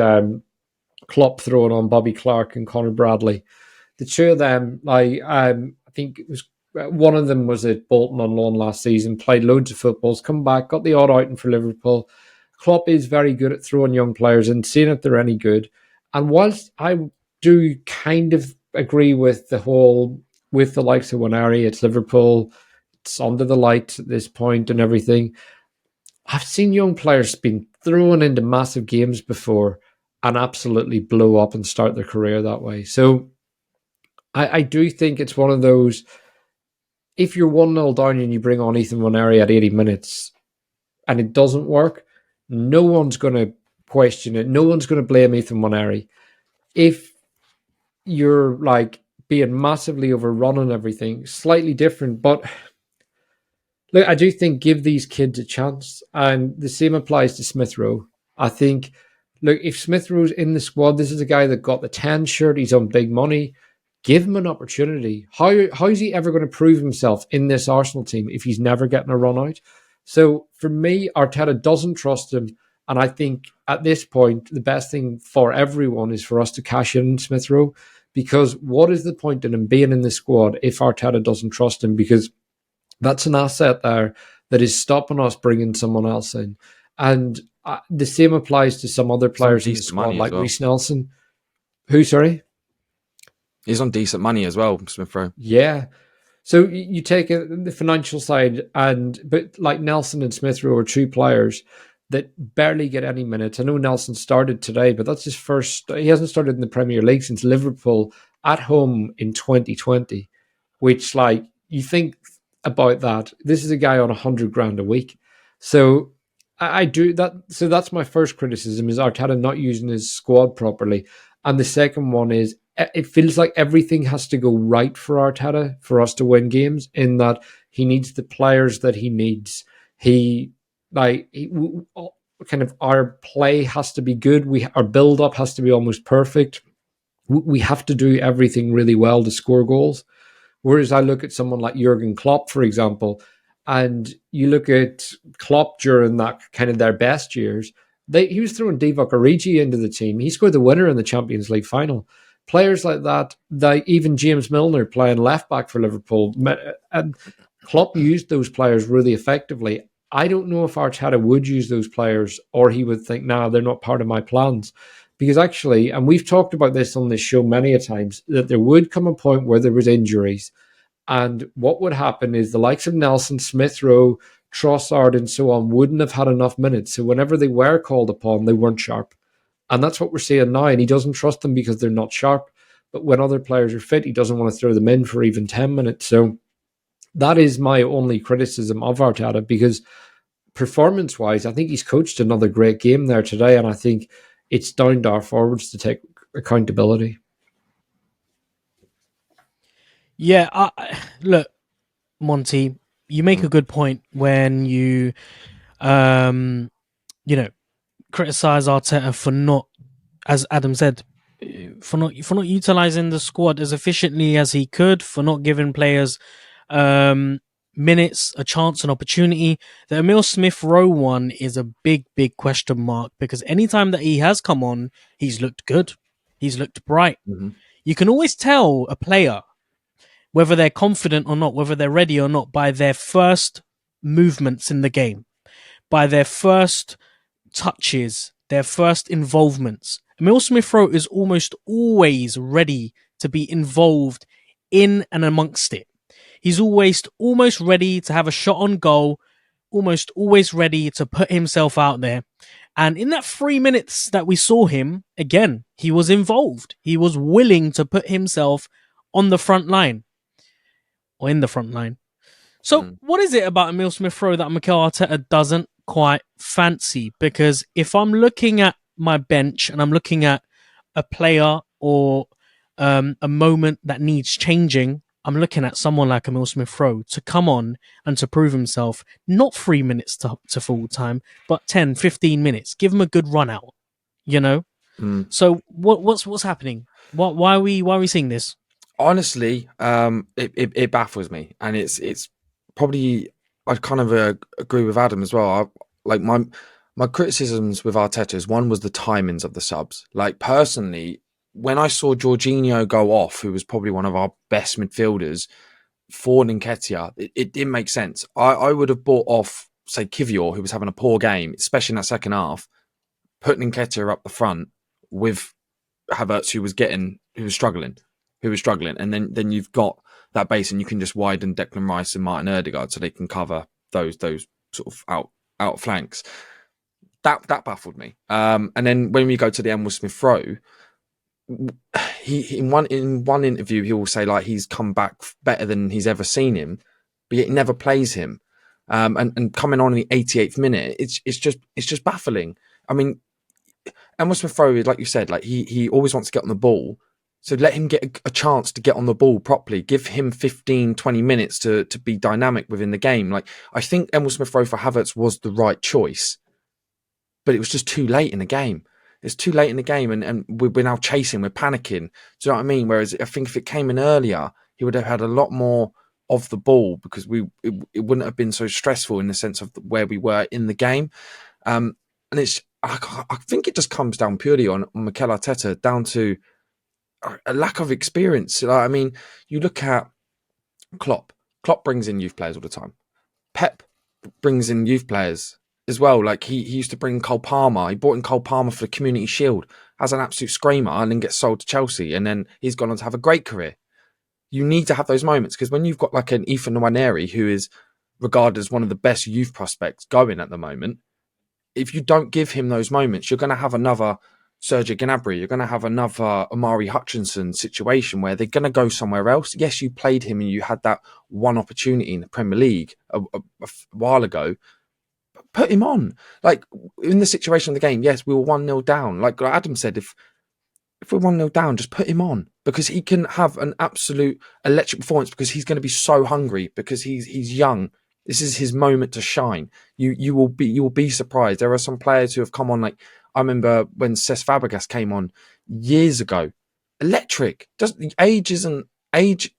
Klopp throwing on Bobby Clark and Conor Bradley. The two of them, I think it was one of them was at Bolton on loan last season, played loads of footballs, come back, got the odd outing for Liverpool. Klopp is very good at throwing young players and seeing if they're any good. And whilst I do kind of agree with the whole, with the likes of Wanari, it's Liverpool, it's under the lights at this point and everything. I've seen young players being thrown into massive games before and absolutely blow up and start their career that way. So I do think it's one of those, if you're 1-0 down and you bring on Ethan Wanari at 80 minutes and it doesn't work, no one's going to question it. No one's going to blame Ethan Wanari. If you're like being massively overrun and everything, slightly different. But look, I do think give these kids a chance. And the same applies to Smith Rowe. I think, look, if Smith Rowe's in the squad, this is a guy that got the 10 shirt, he's on big money. Give him an opportunity. How is he ever going to prove himself in this Arsenal team if he's never getting a run out? So for me, Arteta doesn't trust him. And I think at this point, the best thing for everyone is for us to cash in Smith Rowe. Because what is the point in him being in the squad if Arteta doesn't trust him? Because that's an asset there that is stopping us bringing someone else in. And the same applies to some other players in the squad, like Reece Nelson. Who, sorry? He's on decent money as well, Smith Rowe. Yeah. So you take the financial side, but like Nelson and Smith Rowe are two players that barely get any minutes. I know Nelson started today, but that's his first. He hasn't started in the Premier League since Liverpool at home in 2020, which, like, you think about that. This is a guy on $100,000 a week. So I do that. So that's my first criticism, is Arteta not using his squad properly. And the second one is, it feels like everything has to go right for Arteta for us to win games, in that he needs the players that he needs. Kind of our play has to be good. Our build up has to be almost perfect. We have to do everything really well to score goals. Whereas I look at someone like Jurgen Klopp, for example, and you look at Klopp during that kind of their best years, he was throwing Divock Origi into the team. He scored the winner in the Champions League final. Players like that, even James Milner playing left back for Liverpool, and Klopp used those players really effectively. I don't know if Arteta would use those players, or he would think, nah, they're not part of my plans. Because actually, and we've talked about this on this show many a times, that there would come a point where there was injuries. And what would happen is the likes of Nelson, Smith Rowe, Trossard and so on wouldn't have had enough minutes. So whenever they were called upon, they weren't sharp. And that's what we're seeing now. And he doesn't trust them because they're not sharp. But when other players are fit, he doesn't want to throw them in for even 10 minutes. So that is my only criticism of Arteta, because performance-wise, I think he's coached another great game there today. And I think it's down to our forwards to take accountability. Yeah, look, Monty, you make a good point when you criticize Arteta for not, as Adam said, not utilizing the squad as efficiently as he could, for not giving players minutes, a chance, an opportunity. The Emil Smith Rowe one is a big question mark, because anytime that he has come on, he's looked good. He's looked bright. Mm-hmm. You can always tell a player whether they're confident or not, whether they're ready or not, by their first movements in the game, by their first touches, their first involvements. Emil Smith Rowe is almost always ready to be involved in and amongst it. He's almost ready to have a shot on goal, almost always ready to put himself out there. And in that 3 minutes that we saw him, again, he was involved. He was willing to put himself on the front line, or in the front line. So what is it about Emil Smith Rowe that Mikel Arteta doesn't quite fancy? Because if I'm looking at my bench and I'm looking at a player or a moment that needs changing, I'm looking at someone like Emil Smith Rowe to come on and to prove himself, not 3 minutes to full time, but 10, 15 minutes. Give him a good run out, you know? So what's happening? Why are we seeing this? Honestly, it baffles me, and it's probably, I kind of agree with Adam as well. My criticisms with Arteta is, one was the timings of the subs. Like, personally, when I saw Jorginho go off, who was probably one of our best midfielders, for Nketiah, it didn't make sense. I would have bought off, say, Kiwior, who was having a poor game, especially in that second half, put Nketiah up the front with Havertz, who was struggling. And then you've got that base, and you can just widen Declan Rice and Martin Odegaard so they can cover those sort of out flanks. That baffled me. And then when we go to the Emil Smith Rowe, he in one interview he will say, like, he's come back better than he's ever seen him, but yet he never plays him. And coming on in the 88th minute, it's just baffling. I mean, Emil Smith Rowe, like you said, like he always wants to get on the ball. So let him get a chance to get on the ball properly. Give him 15, 20 minutes to be dynamic within the game. Like, I think Emil Smith Rowe for Havertz was the right choice, but it was just too late in the game. It's too late in the game, and we're now chasing, we're panicking. Do you know what I mean? Whereas I think if it came in earlier, he would have had a lot more of the ball, because it wouldn't have been so stressful in the sense of where we were in the game. And I think it just comes down purely on Mikel Arteta, down to a lack of experience. I mean, you look at Klopp. Klopp brings in youth players all the time. Pep brings in youth players as well. Like, he used to bring Cole Palmer. He brought in Cole Palmer for the Community Shield, has an absolute screamer, and then gets sold to Chelsea, and then he's gone on to have a great career. You need to have those moments, because when you've got like an Ethan Nwaneri, who is regarded as one of the best youth prospects going at the moment, if you don't give him those moments, you're going to have another Sergio Gnabry, you're going to have another Amari Hutchinson situation where they're going to go somewhere else. Yes, you played him and you had that one opportunity in the Premier League a while ago. Put him on. Like, in the situation of the game, yes, we were 1-0 down. Like Adam said, if we're 1-0 down, just put him on, because he can have an absolute electric performance, because he's going to be so hungry, because he's young. This is his moment to shine. You will be surprised. There are some players who have come on, like, I remember when Cesc Fabregas came on years ago. Electric. Age.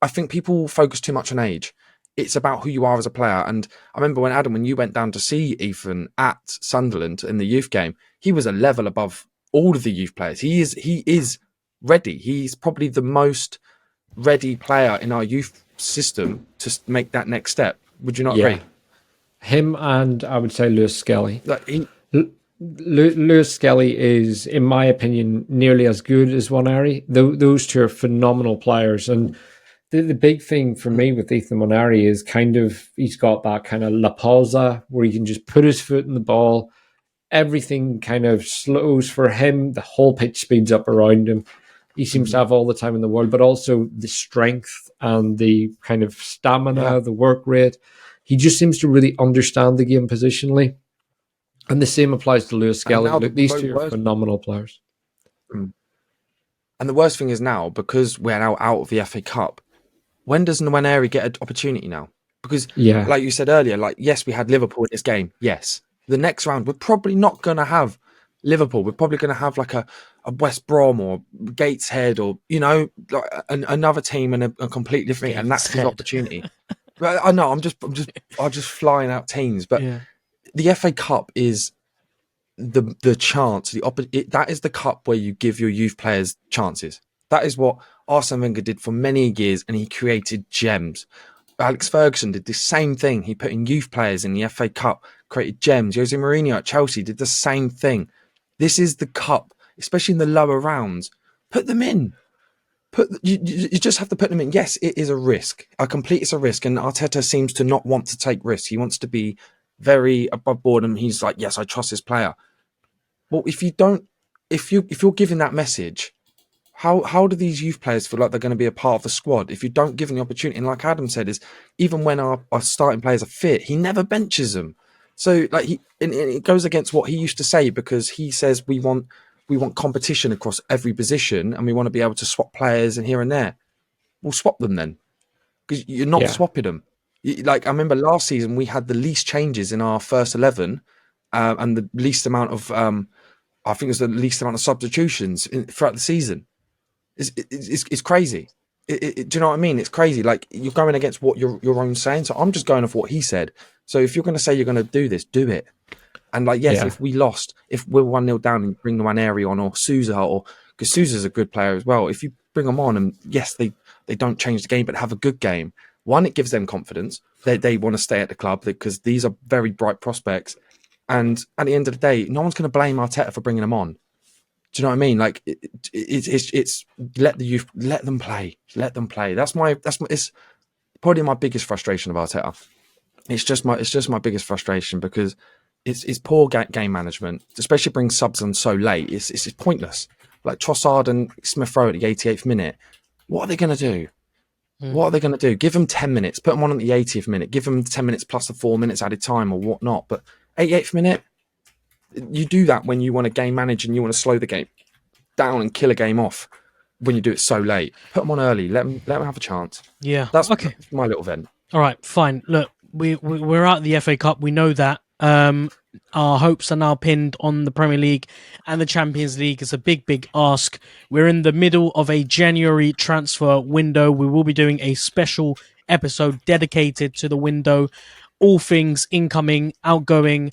I think people focus too much on age. It's about who you are as a player. And I remember when you went down to see Ethan at Sunderland in the youth game, he was a level above all of the youth players. He is ready. He's probably the most ready player in our youth system to make that next step. Would you not agree? Him, and I would say Luis Skelly. Luis Skelly is, in my opinion, nearly as good as Nwaneri. Those two are phenomenal players. And the big thing for me with Ethan Nwaneri is he's got that kind of La Pausa where he can just put his foot in the ball. Everything kind of slows for him. The whole pitch speeds up around him. He seems to have all the time in the world, but also the strength and the kind of stamina, the work rate. He just seems to really understand the game positionally. And the same applies to Luis Skelly. Look, these two are phenomenal players. And the worst thing is now, because we're now out of the FA Cup, when does Nwaneri get an opportunity now? Because, like you said earlier, like, yes, we had Liverpool in this game. Yes. The next round, we're probably not going to have Liverpool. We're probably going to have like a a West Brom or Gateshead or, like another team and a completely different, and that's his opportunity. But I know I'm just flying out teams, but the FA Cup is the chance, that is the cup where you give your youth players chances. That is what Arsene Wenger did for many years, and he created gems. Alex Ferguson did the same thing. He put in youth players in the FA Cup, created gems. Jose Mourinho at Chelsea did the same thing. This is the cup, especially in the lower rounds. Put them in. You just have to put them in. Yes, it is a risk. It's a risk, and Arteta seems to not want to take risks. He wants to be very above board, and he's like, yes, I trust this player. Well, if you're giving that message, how do these youth players feel like they're going to be a part of the squad if you don't give them the opportunity? And like Adam said, is even when our starting players are fit, he never benches them. So like and it goes against what he used to say, because he says we want competition across every position, and we want to be able to swap players and here and there. We'll swap them then, because you're not swapping them. Like I remember last season, we had the least changes in our first 11, and the least amount of I think it was the least amount of substitutions throughout the season. It's crazy. Do you know what I mean? It's crazy. Like you're going against what your own saying. So I'm just going off what he said. So if you're going to say you're going to do this, do it. And like, yes, if we lost, if we're 1-0 down and bring the Nwaneri on or Sousa, or because Sousa's a good player as well. If you bring them on, and yes, they don't change the game, but have a good game. One, it gives them confidence. They want to stay at the club because these are very bright prospects. And at the end of the day, no one's going to blame Arteta for bringing them on. Do you know what I mean? Like it's let them play. It's probably my biggest frustration of Arteta. It's just my biggest frustration, because it's poor game management, especially bring subs on so late. It's pointless. Like Trossard and Smith Rowe at the 88th minute. What are they going to do? What are they going to do? Give them 10 minutes. Put them on at the 80th minute. Give them 10 minutes plus the 4 minutes added time or whatnot. But 88th minute, you do that when you want to game manage and you want to slow the game down and kill a game off. When you do it so late, put them on early. Let them have a chance. Yeah, that's okay. My little vent. All right, fine. Look, we're out of the FA Cup. We know that. Our hopes are now pinned on the Premier League and the Champions League. It's a big ask. We're in the middle of a January transfer window. We will be doing a special episode dedicated to the window, all things incoming, outgoing,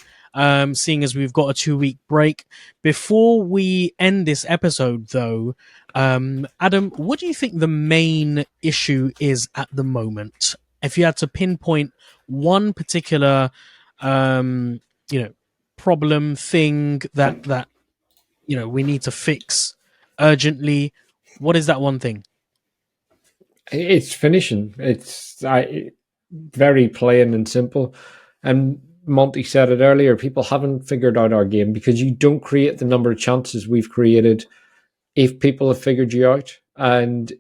seeing as we've got a 2-week break. Before we end this episode, though, Adam, what do you think the main issue is at the moment? If you had to pinpoint one particular problem, thing that we need to fix urgently, what is that one thing? It's finishing. It's very plain and simple. And Monty said it earlier, people haven't figured out our game because you don't create the number of chances we've created if people have figured you out. And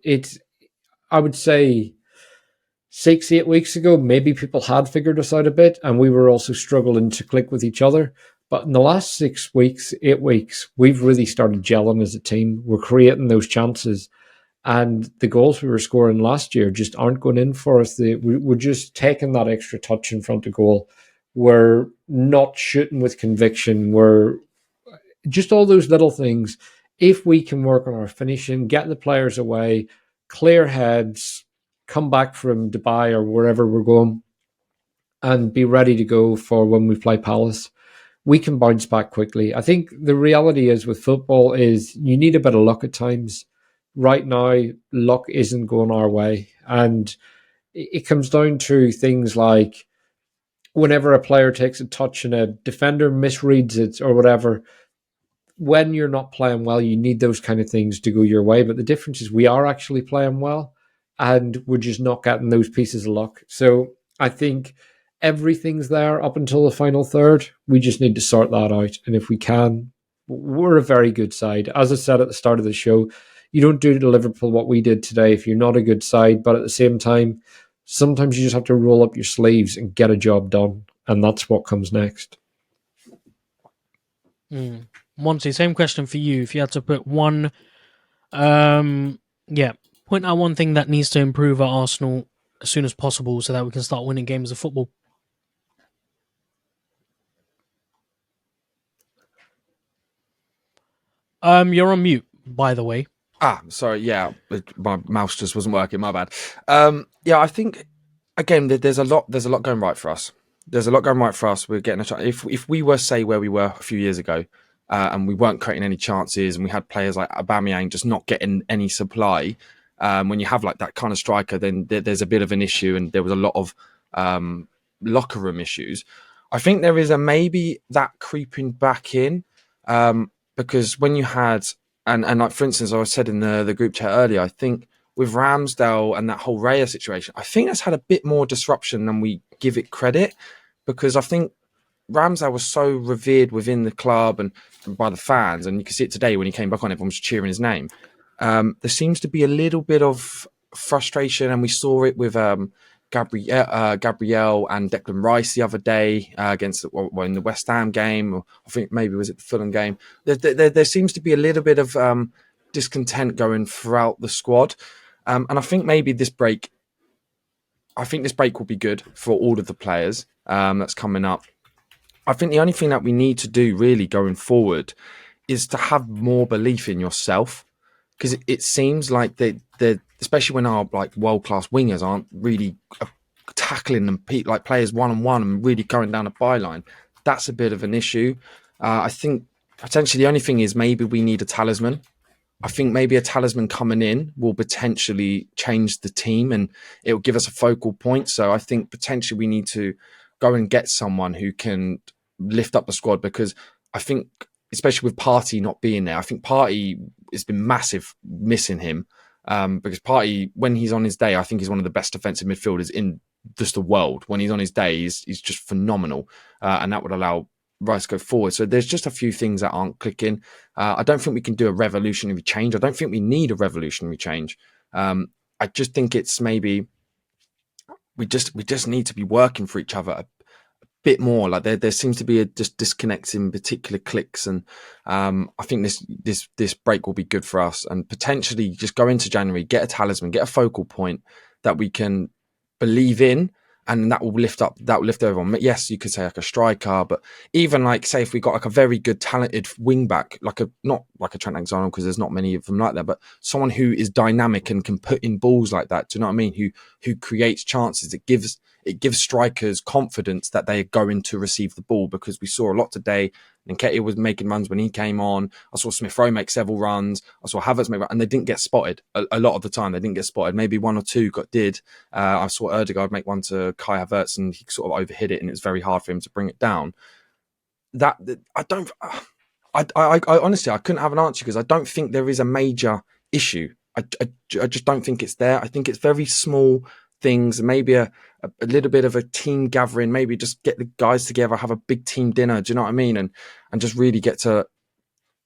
I would say 6-8 weeks ago, maybe people had figured us out a bit, and we were also struggling to click with each other. But in the last 6 weeks, 8 weeks, we've really started gelling as a team. We're creating those chances, and the goals we were scoring last year just aren't going in for us. We're just taking that extra touch in front of goal. We're not shooting with conviction. We're just all those little things. If we can work on our finishing, get the players away, clear heads, come back from Dubai or wherever we're going, and be ready to go for when we play Palace, we can bounce back quickly. I think the reality is with football is you need a bit of luck at times. Right now, luck isn't going our way. And it comes down to things like whenever a player takes a touch and a defender misreads it or whatever, when you're not playing well, you need those kind of things to go your way. But the difference is we are actually playing well, and we're just not getting those pieces of luck. So I think everything's there up until the final third. We just need to sort that out. And if we can, we're a very good side. As I said at the start of the show, you don't do to Liverpool what we did today if you're not a good side. But at the same time, sometimes you just have to roll up your sleeves and get a job done. And that's what comes next. Monty, same question for you. If you had to put one, point out one thing that needs to improve at Arsenal as soon as possible so that we can start winning games of football. You're on mute, by the way. Sorry. Yeah, my mouse just wasn't working. My bad. Yeah, I think again there's a lot going right for us. There's a lot going right for us. We're getting a chance. If we were say where we were a few years ago, and we weren't creating any chances, and we had players like Aubameyang just not getting any supply. When you have like that kind of striker, then there's a bit of an issue, and there was a lot of locker room issues. I think there is a maybe that creeping back in, because when you had and like for instance, I said in the group chat earlier, I think with Ramsdale and that whole Raya situation, I think that's had a bit more disruption than we give it credit, because I think Ramsdale was so revered within the club and by the fans, and you can see it today when he came back on, everyone was cheering his name. There seems to be a little bit of frustration, and we saw it with Gabriel and Declan Rice the other day against in the West Ham game, or I think maybe was it the Fulham game. There seems to be a little bit of discontent going throughout the squad, and I think maybe this break will be good for all of the players that's coming up. I think the only thing that we need to do really going forward is to have more belief in yourself, because it seems like they especially when our like world-class wingers aren't really tackling them like players one-on-one and really going down a byline. That's a bit of an issue. I think potentially the only thing is maybe we need a talisman. I think maybe a talisman coming in will potentially change the team, and it will give us a focal point. So I think potentially we need to go and get someone who can lift up the squad, because I think especially with Partey not being there, I think Partey has been massive missing him, because Partey, when he's on his day, I think he's one of the best defensive midfielders in just the world. When he's on his day, he's just phenomenal, and that would allow Rice to go forward. So there's just a few things that aren't clicking. I don't think we can do a revolutionary change. I don't think we need a revolutionary change. I just think it's maybe we just need to be working for each other a bit more. Like there seems to be a just disconnect in particular clicks, and I think this break will be good for us, and potentially just go into January, get a talisman, get a focal point that we can believe in, and that will lift everyone. Yes, you could say like a striker, but even like say if we got like a very good talented wing back, not like a Trent Alexander, because there's not many of them like that, but someone who is dynamic and can put in balls like that. Do you know what I mean? Who creates chances. It gives strikers confidence that they are going to receive the ball, because we saw a lot today. Nketiah was making runs when he came on. I saw Smith Rowe make several runs. I saw Havertz make runs, and they didn't get spotted. A lot of the time, they didn't get spotted. Maybe one or two did. I saw Odegaard make one to Kai Havertz, and he sort of overhit it, and it was very hard for him to bring it down. I honestly, I couldn't have an answer, because I don't think there is a major issue. I just don't think it's there. I think it's very small things, maybe a little bit of a team gathering, maybe just get the guys together, have a big team dinner, do you know what I mean, and just really get to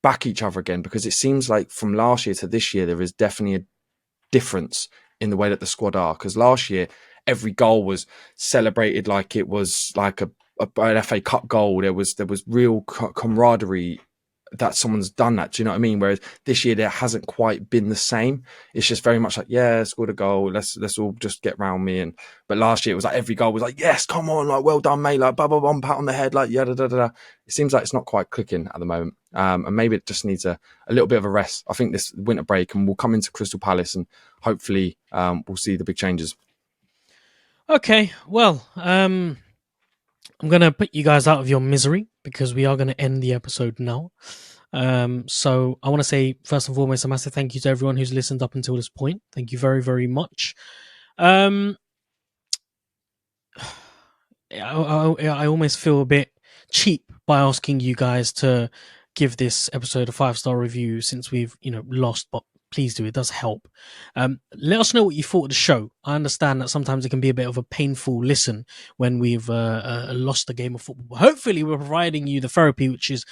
back each other again, because it seems like from last year to this year there is definitely a difference in the way that the squad are, because last year every goal was celebrated like it was like an FA Cup goal. There was real camaraderie that someone's done that, do you know what I mean? Whereas this year there hasn't quite been the same. It's just very much like, yeah, scored a goal, let's all just get round me. But last year it was like every goal was like, yes, come on, like well done, mate, like blah blah blah, pat on the head, like yeah, da da da. It seems like it's not quite clicking at the moment, and maybe it just needs a little bit of a rest. I think this winter break, and we'll come into Crystal Palace, and hopefully we'll see the big changes. Okay, well, I'm going to put you guys out of your misery, because we are going to end the episode now. So I want to say, first and foremost, a massive thank you to everyone who's listened up until this point. Thank you very, very much. I almost feel a bit cheap by asking you guys to give this episode a 5-star review, since we've, lost, but please do. It does help. Let us know what you thought of the show. I understand that sometimes it can be a bit of a painful listen when we've lost a game of football. Hopefully we're providing you the therapy, which is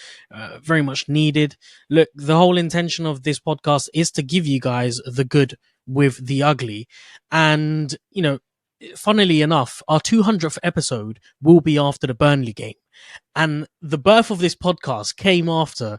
very much needed. Look, the whole intention of this podcast is to give you guys the good with the ugly. And, funnily enough, our 200th episode will be after the Burnley game. And the birth of this podcast came after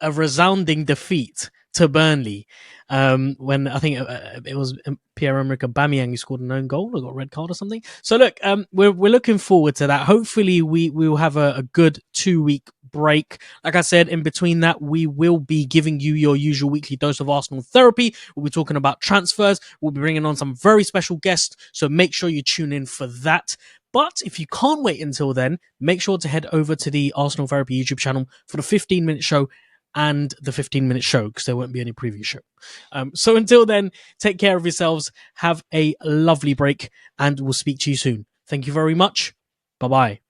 a resounding defeat to Burnley, when I think it was Pierre-Emerick Aubameyang who scored an own goal or got a red card or something. So look, we're looking forward to that. Hopefully we will have a good 2-week break. Like I said, in between that, we will be giving you your usual weekly dose of Arsenal therapy. We'll be talking about transfers. We'll be bringing on some very special guests, so make sure you tune in for that. But if you can't wait until then, make sure to head over to the Arsenal Therapy YouTube channel for the 15-minute show and the 15-minute show, because there won't be any preview show. So until then, take care of yourselves, have a lovely break, and we'll speak to you soon. Thank you very much. Bye-bye.